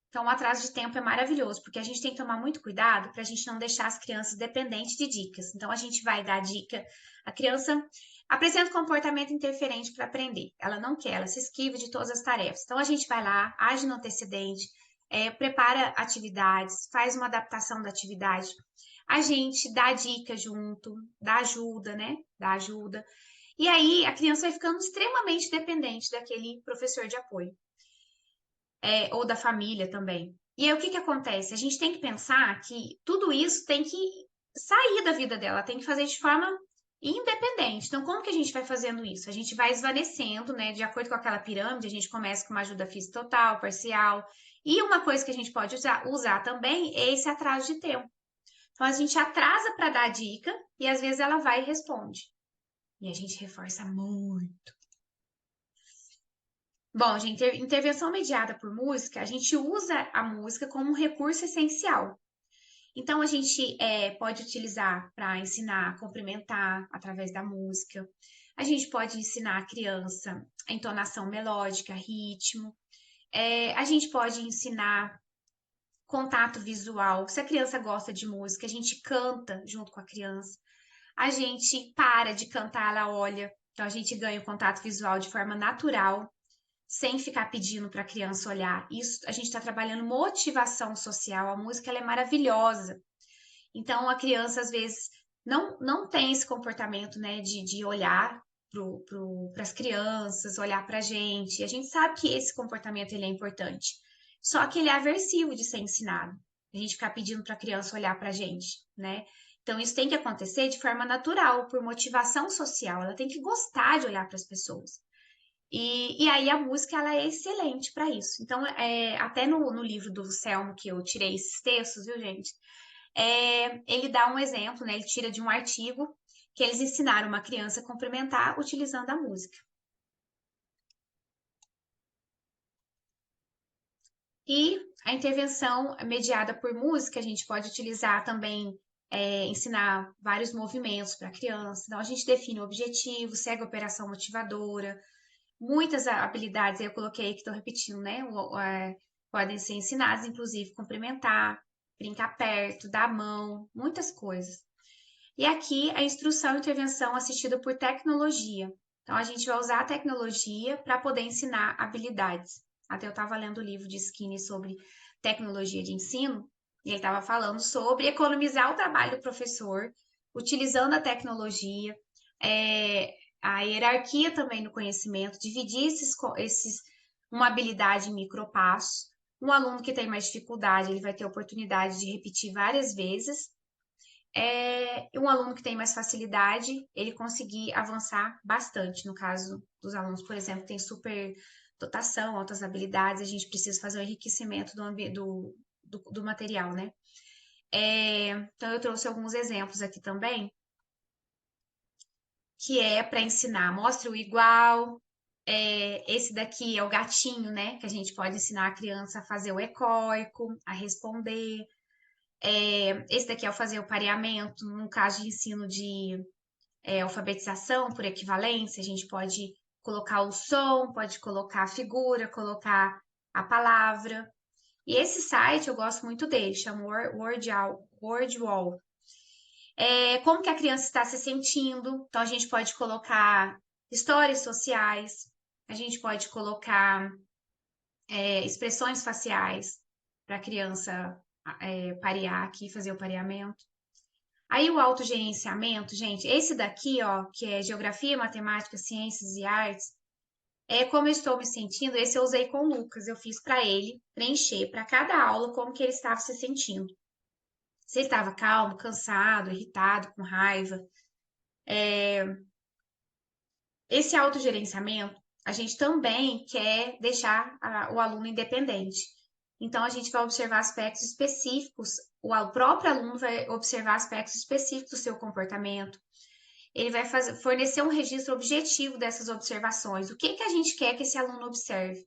Então, o atraso de tempo é maravilhoso, porque a gente tem que tomar muito cuidado para a gente não deixar as crianças dependentes de dicas. Então, a gente vai dar dica. A criança apresenta comportamento interferente para aprender. Ela não quer, ela se esquiva de todas as tarefas. Então, a gente vai lá, age no antecedente, prepara atividades, faz uma adaptação da atividade. A gente dá dica junto, dá ajuda, né? Dá ajuda. E aí, a criança vai ficando extremamente dependente daquele professor de apoio. Ou da família também. E aí, o que acontece? A gente tem que pensar que tudo isso tem que sair da vida dela, tem que fazer de forma independente. Então, como que a gente vai fazendo isso? A gente vai esvanecendo, né? De acordo com aquela pirâmide, a gente começa com uma ajuda física total, parcial. E uma coisa que a gente pode usar também é esse atraso de tempo. Então, a gente atrasa para dar a dica e às vezes ela vai e responde. E a gente reforça muito. Bom, gente, intervenção mediada por música, a gente usa a música como um recurso essencial. Então, a gente pode utilizar para ensinar a cumprimentar através da música. A gente pode ensinar a criança a entonação melódica, ritmo. A gente pode ensinar contato visual. Se a criança gosta de música, a gente canta junto com a criança. A gente para de cantar, ela olha. Então, a gente ganha o contato visual de forma natural, sem ficar pedindo para a criança olhar. Isso, a gente está trabalhando motivação social. A música ela é maravilhosa. Então, a criança, às vezes, não tem esse comportamento, né, de olhar para as crianças, olhar para a gente. A gente sabe que esse comportamento ele é importante. Só que ele é aversivo de ser ensinado. A gente ficar pedindo para a criança olhar para a gente, né? Então, isso tem que acontecer de forma natural, por motivação social. Ela tem que gostar de olhar para as pessoas. E aí a música ela é excelente para isso. Então, até no livro do Selmo, que eu tirei esses textos, viu, gente? Ele dá um exemplo, né? Ele tira de um artigo que eles ensinaram uma criança a cumprimentar utilizando a música. E a intervenção mediada por música, a gente pode utilizar também, ensinar vários movimentos para a criança. Então, a gente define o objetivo, segue a operação motivadora. Muitas habilidades, eu coloquei que estou repetindo, né? Podem ser ensinadas, inclusive cumprimentar, brincar perto, dar a mão, muitas coisas. E aqui a instrução e intervenção assistida por tecnologia. Então, a gente vai usar a tecnologia para poder ensinar habilidades. Até eu estava lendo o livro de Skinner sobre tecnologia de ensino, e ele estava falando sobre economizar o trabalho do professor utilizando a tecnologia, a hierarquia também no conhecimento, dividir uma habilidade em micropassos. Um aluno que tem mais dificuldade, ele vai ter oportunidade de repetir várias vezes. Um aluno que tem mais facilidade, ele conseguir avançar bastante. No caso dos alunos, por exemplo, que tem super dotação, altas habilidades, a gente precisa fazer um enriquecimento do material, né? Então, eu trouxe alguns exemplos aqui também, que é para ensinar. Mostre o igual. Esse daqui é o gatinho, né? Que a gente pode ensinar a criança a fazer o egóico, a responder. Esse daqui é o fazer o pareamento, no caso de ensino de alfabetização por equivalência, a gente pode colocar o som, pode colocar a figura, colocar a palavra. E esse site eu gosto muito dele, chama Wordwall. Como que a criança está se sentindo? Então a gente pode colocar histórias sociais, a gente pode colocar expressões faciais para a criança parear aqui, fazer o pareamento. Aí o autogerenciamento, gente, esse daqui, ó, que é Geografia, Matemática, Ciências e Artes, como eu estou me sentindo, esse eu usei com o Lucas, eu fiz para ele preencher para cada aula como que ele estava se sentindo. Se ele estava calmo, cansado, irritado, com raiva. Esse autogerenciamento, a gente também quer deixar o aluno independente. Então, a gente vai observar aspectos específicos, o próprio aluno vai observar aspectos específicos do seu comportamento. Ele vai fornecer um registro objetivo dessas observações. O que a gente quer que esse aluno observe?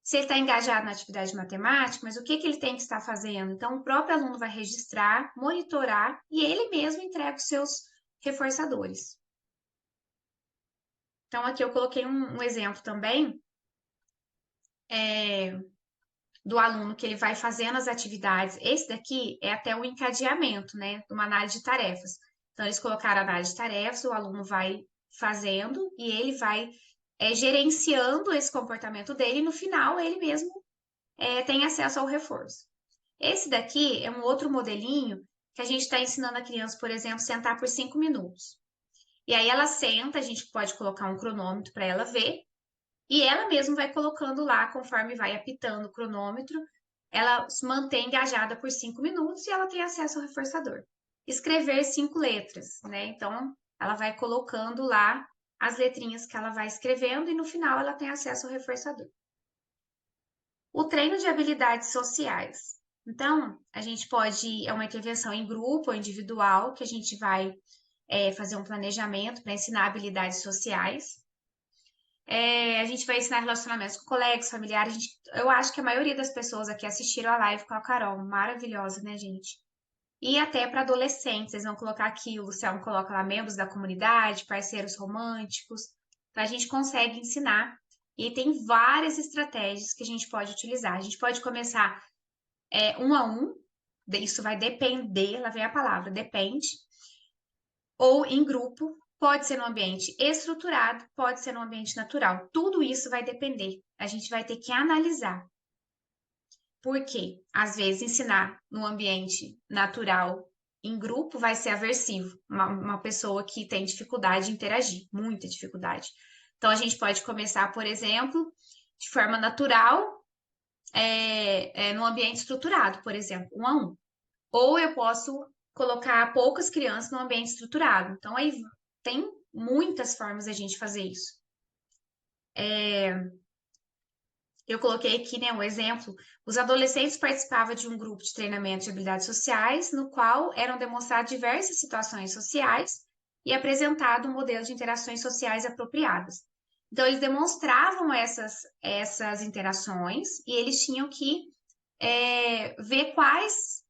Se ele está engajado na atividade matemática, mas o que ele tem que estar fazendo? Então, o próprio aluno vai registrar, monitorar e ele mesmo entrega os seus reforçadores. Então, aqui eu coloquei um exemplo também do aluno que ele vai fazendo as atividades. Esse daqui é até o encadeamento, né? Uma análise de tarefas. Então, eles colocaram a análise de tarefas, o aluno vai fazendo e ele vai gerenciando esse comportamento dele e no final ele mesmo tem acesso ao reforço. Esse daqui é um outro modelinho que a gente está ensinando a criança, por exemplo, sentar por 5 minutos. E aí ela senta, a gente pode colocar um cronômetro para ela ver, e ela mesma vai colocando lá, conforme vai apitando o cronômetro, ela se mantém engajada por 5 minutos e ela tem acesso ao reforçador. Escrever 5 letras, né? Então, ela vai colocando lá as letrinhas que ela vai escrevendo e no final ela tem acesso ao reforçador. O treino de habilidades sociais. Então, a gente pode, é uma intervenção em grupo ou individual, que a gente vai fazer um planejamento para ensinar habilidades sociais. A gente vai ensinar relacionamentos com colegas, familiares. Eu acho que a maioria das pessoas aqui assistiram a live com a Carol, maravilhosa, né, gente? E até para adolescentes, eles vão colocar aqui, o Luciano coloca lá membros da comunidade, parceiros românticos. Então, a gente consegue ensinar. E tem várias estratégias que a gente pode utilizar. A gente pode começar 1 a 1, isso vai depender, lá vem a palavra, depende. Ou em grupo, pode ser no ambiente estruturado, pode ser no ambiente natural. Tudo isso vai depender. A gente vai ter que analisar. Porque, às vezes, ensinar no ambiente natural em grupo vai ser aversivo. Uma pessoa que tem dificuldade de interagir, muita dificuldade. Então, a gente pode começar, por exemplo, de forma natural, no ambiente estruturado, por exemplo, 1 a 1. Ou eu posso colocar poucas crianças no ambiente estruturado. Então, aí tem muitas formas de a gente fazer isso. Eu coloquei aqui, né, um exemplo. Os adolescentes participavam de um grupo de treinamento de habilidades sociais, no qual eram demonstradas diversas situações sociais e apresentado um modelo de interações sociais apropriadas. Então, eles demonstravam essas interações e eles tinham que ver quais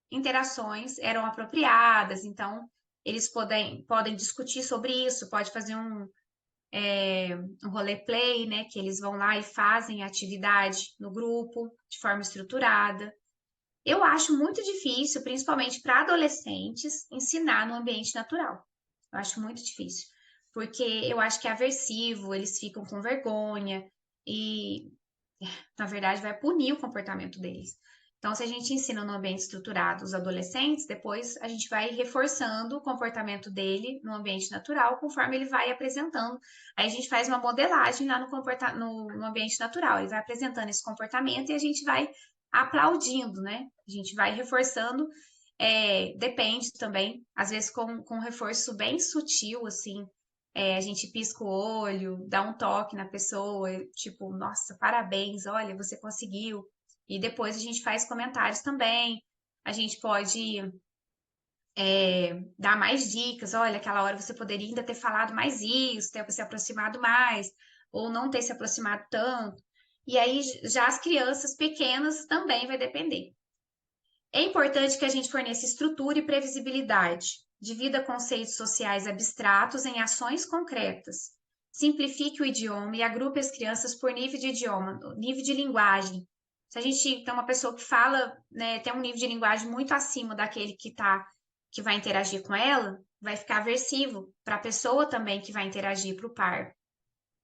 interações eram apropriadas. Então, eles podem discutir sobre isso, pode fazer um roleplay, né? Que eles vão lá e fazem a atividade no grupo, de forma estruturada. Eu acho muito difícil, principalmente para adolescentes, ensinar no ambiente natural. Eu acho muito difícil, porque eu acho que é aversivo, eles ficam com vergonha e, na verdade, vai punir o comportamento deles. Então, se a gente ensina no ambiente estruturado os adolescentes, depois a gente vai reforçando o comportamento dele no ambiente natural, conforme ele vai apresentando. Aí a gente faz uma modelagem lá no ambiente natural. Ele vai apresentando esse comportamento e a gente vai aplaudindo, né? A gente vai reforçando. Depende também, às vezes com um reforço bem sutil, assim. A gente pisca o olho, dá um toque na pessoa, tipo, nossa, parabéns, olha, você conseguiu. E depois a gente faz comentários também. A gente pode dar mais dicas. Olha, aquela hora você poderia ainda ter falado mais isso, ter se aproximado mais, ou não ter se aproximado tanto. E aí, já as crianças pequenas também vai depender. É importante que a gente forneça estrutura e previsibilidade. Divida conceitos sociais abstratos em ações concretas. Simplifique o idioma e agrupe as crianças por nível de idioma, nível de linguagem. Se a gente tem uma pessoa que fala, né, tem um nível de linguagem muito acima daquele que vai interagir com ela, vai ficar aversivo para a pessoa também que vai interagir para o par.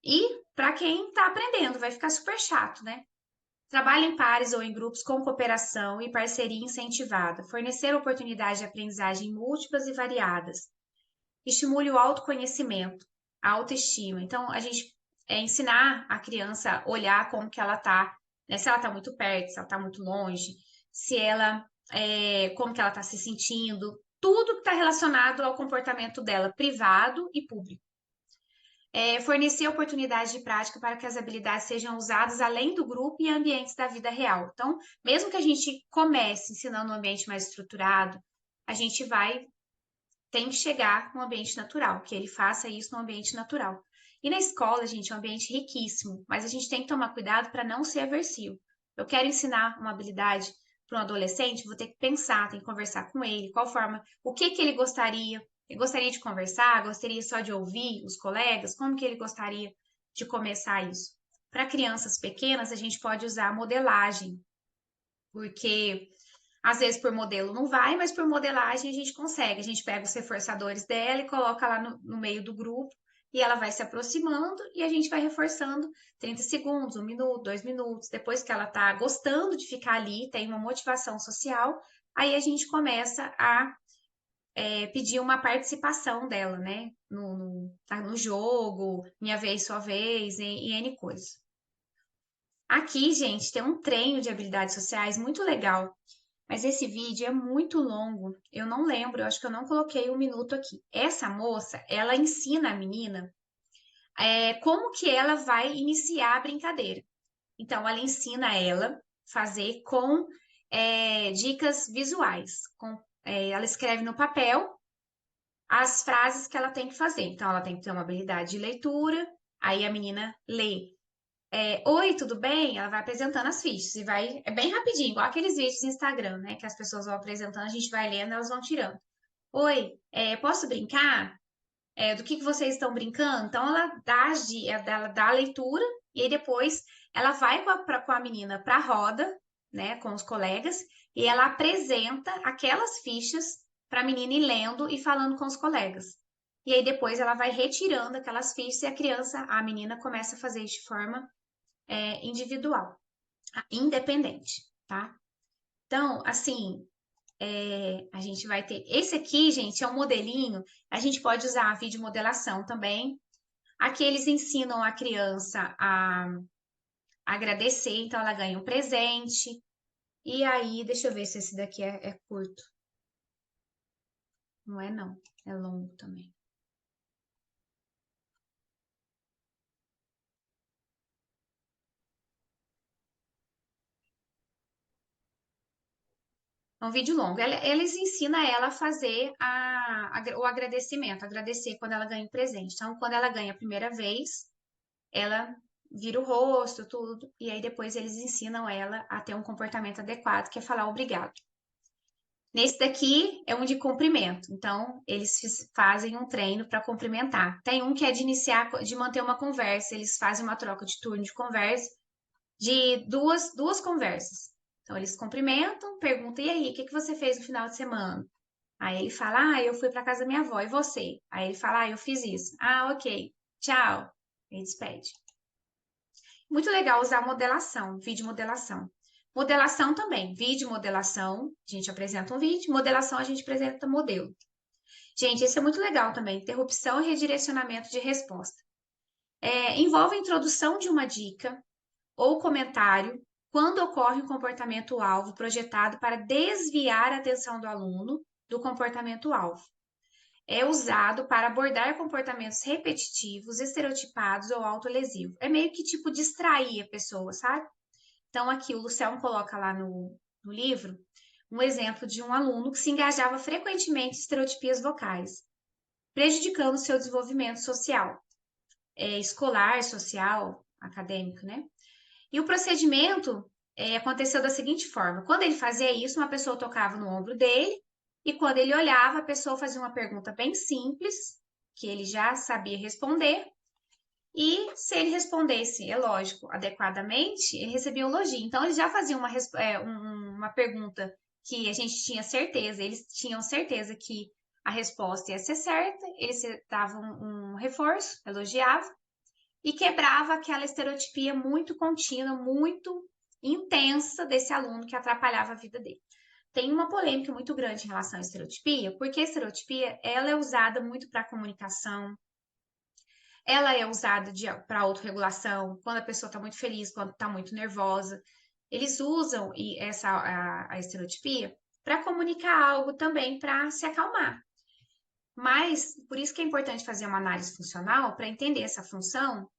E para quem está aprendendo, vai ficar super chato, né? Trabalhe em pares ou em grupos com cooperação e parceria incentivada. Fornecer oportunidades de aprendizagem múltiplas e variadas. Estimule o autoconhecimento, a autoestima. Então, a gente ensinar a criança a olhar como que ela está, né? Se ela está muito perto, se ela está muito longe, se ela, como que ela está se sentindo. Tudo que está relacionado ao comportamento dela, privado e público. Fornecer oportunidades de prática para que as habilidades sejam usadas além do grupo e ambientes da vida real. Então, mesmo que a gente comece ensinando um ambiente mais estruturado, a gente tem que chegar no ambiente natural, que ele faça isso no ambiente natural. E na escola, gente, é um ambiente riquíssimo, mas a gente tem que tomar cuidado para não ser aversivo. Eu quero ensinar uma habilidade para um adolescente, vou ter que pensar, tem que conversar com ele, qual forma, o que ele gostaria. Ele gostaria de conversar? Gostaria só de ouvir os colegas? Como que ele gostaria de começar isso? Para crianças pequenas, a gente pode usar a modelagem, porque às vezes por modelo não vai, mas por modelagem a gente consegue. A gente pega os reforçadores dela e coloca lá no meio do grupo e ela vai se aproximando e a gente vai reforçando 30 segundos, 1 minuto, 2 minutos. Depois que ela está gostando de ficar ali, tem uma motivação social, aí a gente começa a pedir uma participação dela, né? No jogo, minha vez, sua vez, e N coisas. Aqui, gente, tem um treino de habilidades sociais muito legal, mas esse vídeo é muito longo. Eu não lembro, eu acho que eu não coloquei 1 minuto aqui. Essa moça, ela ensina a menina como que ela vai iniciar a brincadeira. Então, ela ensina ela fazer com dicas visuais, ela escreve no papel as frases que ela tem que fazer. Então, ela tem que ter uma habilidade de leitura, aí a menina lê. Oi, tudo bem? Ela vai apresentando as fichas e é bem rapidinho, igual aqueles vídeos do Instagram, né? Que as pessoas vão apresentando, a gente vai lendo, elas vão tirando. Oi, posso brincar? Do que vocês estão brincando? Então, ela dá a leitura e aí depois ela vai com a menina para a roda, né? Com os colegas, e ela apresenta aquelas fichas para a menina ir lendo e falando com os colegas. E aí depois ela vai retirando aquelas fichas e a menina começa a fazer de forma individual, independente, tá? Então, assim, a gente vai ter... Esse aqui, gente, é um modelinho. A gente pode usar a videomodelação também. Aqui eles ensinam a criança a agradecer, então ela ganha um presente. E aí, deixa eu ver se esse daqui é curto. Não é, não. É longo também. É um vídeo longo. Eles ensinam ela a fazer o agradecimento, agradecer quando ela ganha o presente. Então, quando ela ganha a primeira vez, ela vira o rosto, tudo, e aí depois eles ensinam ela a ter um comportamento adequado, que é falar obrigado. Nesse daqui é um de cumprimento, então eles fazem um treino para cumprimentar. Tem um que é de manter uma conversa, eles fazem uma troca de turno de conversa, de duas conversas. Então eles cumprimentam, perguntam, e aí, o que você fez no final de semana? Aí ele fala, eu fui para casa da minha avó, e você? Aí ele fala, eu fiz isso. Ok, tchau. E despede. Muito legal usar modelação, vídeo modelação. Modelação também, vídeo modelação, a gente apresenta um vídeo, modelação a gente apresenta modelo. Gente, esse é muito legal também, interrupção e redirecionamento de resposta. Envolve a introdução de uma dica ou comentário quando ocorre um comportamento-alvo projetado para desviar a atenção do aluno do comportamento-alvo. É usado para abordar comportamentos repetitivos, estereotipados ou autolesivos. É meio que tipo distrair a pessoa, sabe? Então, aqui o Luciano coloca lá no livro um exemplo de um aluno que se engajava frequentemente em estereotipias vocais, prejudicando o seu desenvolvimento social, escolar, social, acadêmico, né? E o procedimento aconteceu da seguinte forma: quando ele fazia isso, uma pessoa tocava no ombro dele, e quando ele olhava, a pessoa fazia uma pergunta bem simples, que ele já sabia responder, e se ele respondesse, é lógico, adequadamente, ele recebia um elogio. Então, ele já fazia uma pergunta que a gente tinha certeza, eles tinham certeza que a resposta ia ser certa, eles davam um reforço, elogiava, e quebrava aquela estereotipia muito contínua, muito intensa desse aluno que atrapalhava a vida dele. Tem uma polêmica muito grande em relação à estereotipia, porque a estereotipia ela é usada muito para comunicação, ela é usada para autorregulação, quando a pessoa está muito feliz, quando está muito nervosa. Eles usam a estereotipia para comunicar algo também, para se acalmar. Mas, por isso que é importante fazer uma análise funcional, para entender essa função,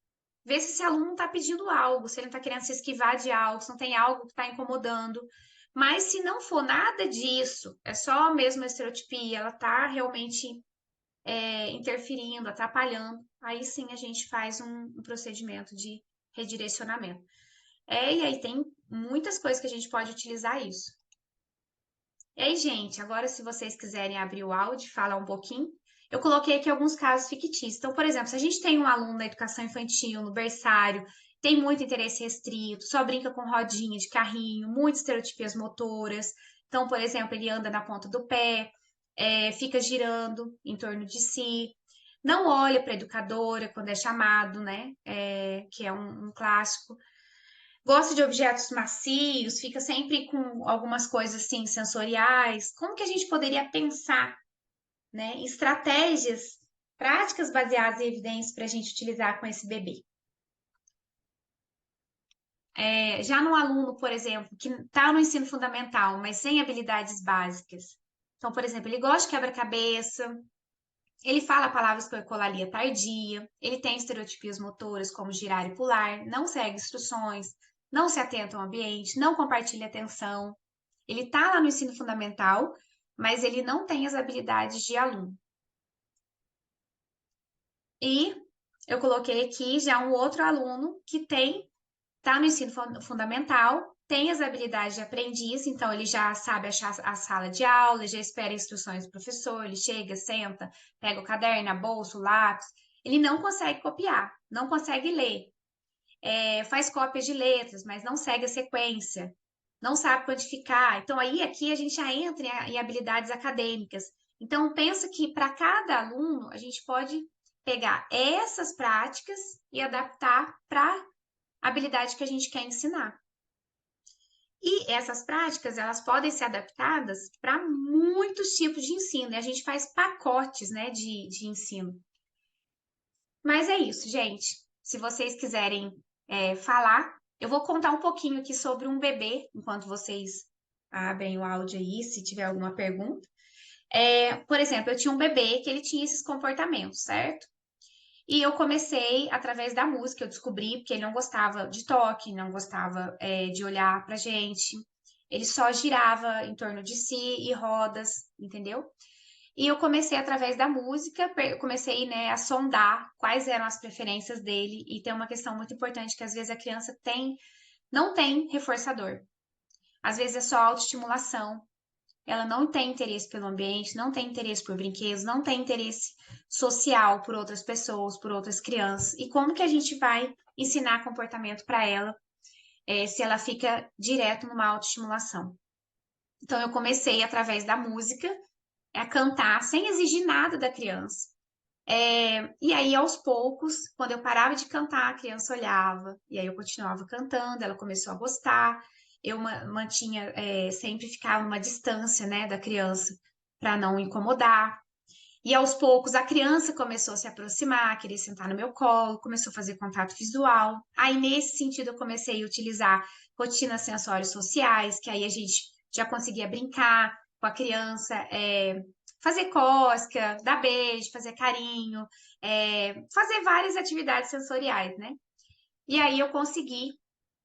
ver se esse aluno está pedindo algo, se ele não está querendo se esquivar de algo, se não tem algo que está incomodando. Mas se não for nada disso, é só mesmo a estereotipia, ela está realmente interferindo, atrapalhando, aí sim a gente faz um procedimento de redirecionamento. E aí tem muitas coisas que a gente pode utilizar isso. E aí, gente, agora se vocês quiserem abrir o áudio e falar um pouquinho, eu coloquei aqui alguns casos fictícios. Então, por exemplo, se a gente tem um aluno da educação infantil, no berçário, tem muito interesse restrito, só brinca com rodinha de carrinho, muitas estereotipias motoras. Então, por exemplo, ele anda na ponta do pé, fica girando em torno de si, não olha para a educadora quando é chamado, né? Que é um clássico. Gosta de objetos macios, fica sempre com algumas coisas assim sensoriais. Como que a gente poderia pensar, né, em estratégias, práticas baseadas em evidências para a gente utilizar com esse bebê? Já no aluno, por exemplo, que está no ensino fundamental, mas sem habilidades básicas. Então, por exemplo, ele gosta de quebra-cabeça, ele fala palavras com ecolalia tardia, ele tem estereotipias motoras como girar e pular, não segue instruções, não se atenta ao ambiente, não compartilha atenção. Ele está lá no ensino fundamental, mas ele não tem as habilidades de aluno. E eu coloquei aqui já um outro aluno que está no ensino fundamental, tem as habilidades de aprendiz, então ele já sabe achar a sala de aula, já espera instruções do professor, ele chega, senta, pega o caderno, a bolsa, o lápis, ele não consegue copiar, não consegue ler, faz cópias de letras, mas não segue a sequência, não sabe quantificar. Então, aí aqui a gente já entra em habilidades acadêmicas. Então, pensa que para cada aluno, a gente pode pegar essas práticas e adaptar para a habilidade que a gente quer ensinar. E essas práticas, elas podem ser adaptadas para muitos tipos de ensino, e a gente faz pacotes, né, de ensino. Mas é isso, gente. Se vocês quiserem falar, eu vou contar um pouquinho aqui sobre um bebê, enquanto vocês abrem o áudio aí, se tiver alguma pergunta. Por exemplo, eu tinha um bebê que ele tinha esses comportamentos, certo? E eu comecei, através da música, eu descobri que ele não gostava de toque, não gostava de olhar pra gente. Ele só girava em torno de si e rodas, entendeu? E eu comecei, através da música, comecei, né, a sondar quais eram as preferências dele. E tem uma questão muito importante, que às vezes a criança não tem reforçador. Às vezes é só autoestimulação. Ela não tem interesse pelo ambiente, não tem interesse por brinquedos, não tem interesse social por outras pessoas, por outras crianças. E como que a gente vai ensinar comportamento para ela se ela fica direto numa autoestimulação? Então, eu comecei, através da música, a cantar sem exigir nada da criança. E aí, aos poucos, quando eu parava de cantar, a criança olhava, e aí eu continuava cantando, ela começou a gostar. eu mantinha, sempre ficava uma distância, né, da criança para não incomodar. E aos poucos a criança começou a se aproximar, querer sentar no meu colo, começou a fazer contato visual. Aí, nesse sentido, eu comecei a utilizar rotinas sensórios sociais, que aí a gente já conseguia brincar com a criança, fazer cócega, dar beijo, fazer carinho, fazer várias atividades sensoriais, né? E aí eu consegui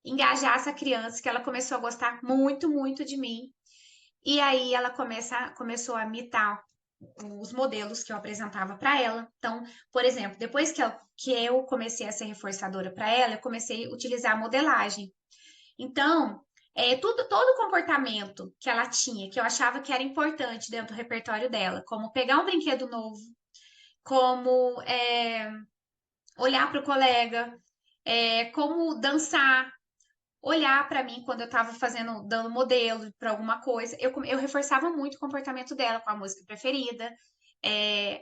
engajar essa criança, que ela começou a gostar muito, muito de mim. E aí ela começou a imitar os modelos que eu apresentava para ela. Então, por exemplo, depois que eu comecei a ser reforçadora para ela, eu comecei a utilizar a modelagem. Então, todo comportamento que ela tinha, que eu achava que era importante dentro do repertório dela, como pegar um brinquedo novo, como olhar para o colega, como dançar, olhar para mim quando eu estava dando modelo para alguma coisa. Eu reforçava muito o comportamento dela com a música preferida.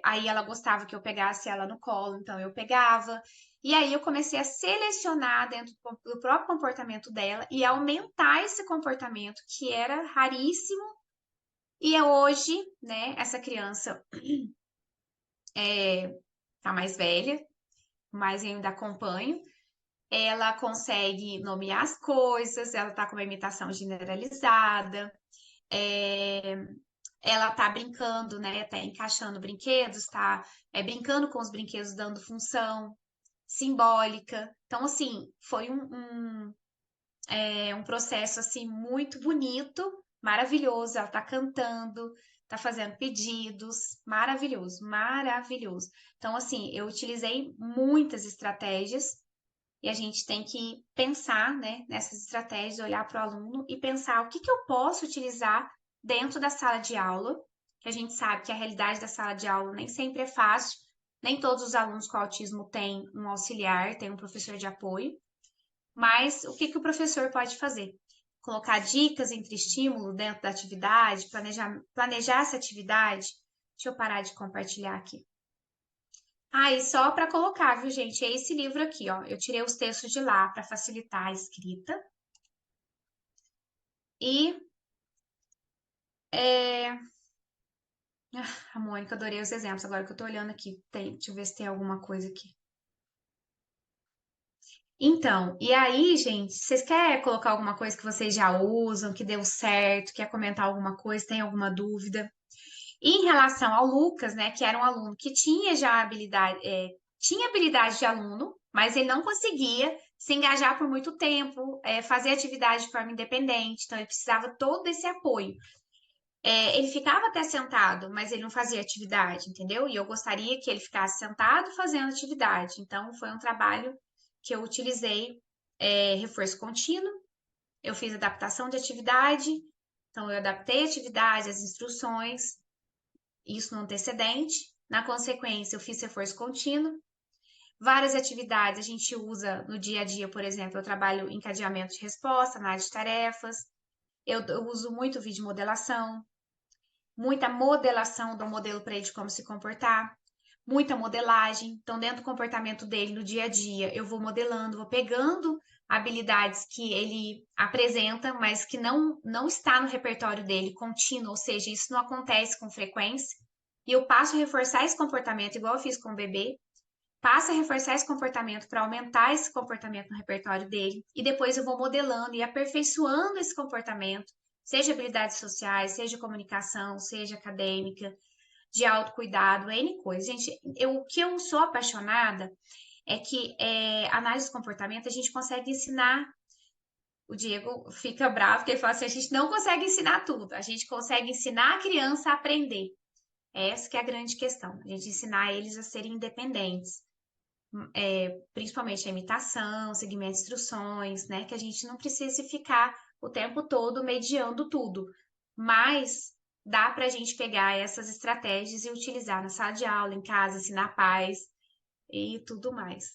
Aí ela gostava que eu pegasse ela no colo, então eu pegava. E aí eu comecei a selecionar dentro do próprio comportamento dela e aumentar esse comportamento que era raríssimo. E hoje, né, essa criança tá mais velha, mas eu ainda acompanho. Ela consegue nomear as coisas, ela tá com uma imitação generalizada, ela tá brincando, né? Tá encaixando brinquedos, tá brincando com os brinquedos, dando função simbólica. Então, assim, foi um processo assim muito bonito, maravilhoso. Ela tá cantando, tá fazendo pedidos, maravilhoso, maravilhoso. Então, assim, eu utilizei muitas estratégias. E a gente tem que pensar, né, nessas estratégias, olhar para o aluno e pensar o que eu posso utilizar dentro da sala de aula, que a gente sabe que a realidade da sala de aula nem sempre é fácil, nem todos os alunos com autismo têm um auxiliar, têm um professor de apoio, mas o que o professor pode fazer? Colocar dicas entre estímulo dentro da atividade, planejar essa atividade. Deixa eu parar de compartilhar aqui. E só para colocar, viu, gente? É esse livro aqui, ó. Eu tirei os textos de lá para facilitar a escrita. E a Mônica, adorei os exemplos. Agora que eu tô olhando aqui, deixa eu ver se tem alguma coisa aqui. Então, e aí, gente, vocês querem colocar alguma coisa que vocês já usam, que deu certo, quer comentar alguma coisa, tem alguma dúvida? E em relação ao Lucas, né, que era um aluno que tinha já habilidade, tinha habilidade de aluno, mas ele não conseguia se engajar por muito tempo, fazer atividade de forma independente, então ele precisava todo esse apoio. Ele ficava até sentado, mas ele não fazia atividade, entendeu? E eu gostaria que ele ficasse sentado fazendo atividade. Então, foi um trabalho que eu utilizei reforço contínuo, eu fiz adaptação de atividade, então eu adaptei a atividade, as instruções, isso no antecedente. Na consequência, eu fiz reforço contínuo. Várias atividades a gente usa no dia a dia, por exemplo, eu trabalho encadeamento de resposta, análise de tarefas, eu uso muito vídeo modelação, muita modelação do modelo para ele de como se comportar, muita modelagem. Então, dentro do comportamento dele no dia a dia, eu vou modelando, vou pegando habilidades que ele apresenta, mas que não está no repertório dele contínuo, ou seja, isso não acontece com frequência. E eu passo a reforçar esse comportamento, igual eu fiz com o bebê, passo a reforçar esse comportamento para aumentar esse comportamento no repertório dele, e depois eu vou modelando e aperfeiçoando esse comportamento, seja habilidades sociais, seja comunicação, seja acadêmica, de autocuidado, N coisas. Gente, o que eu sou apaixonada é que análise de comportamento a gente consegue ensinar. O Diego fica bravo porque ele fala assim, a gente não consegue ensinar tudo, a gente consegue ensinar a criança a aprender. Essa que é a grande questão, a gente ensinar eles a serem independentes. Principalmente a imitação, segmento de instruções, né? Que a gente não precise ficar o tempo todo mediando tudo. Mas dá para a gente pegar essas estratégias e utilizar na sala de aula, em casa, ensinar paz e tudo mais.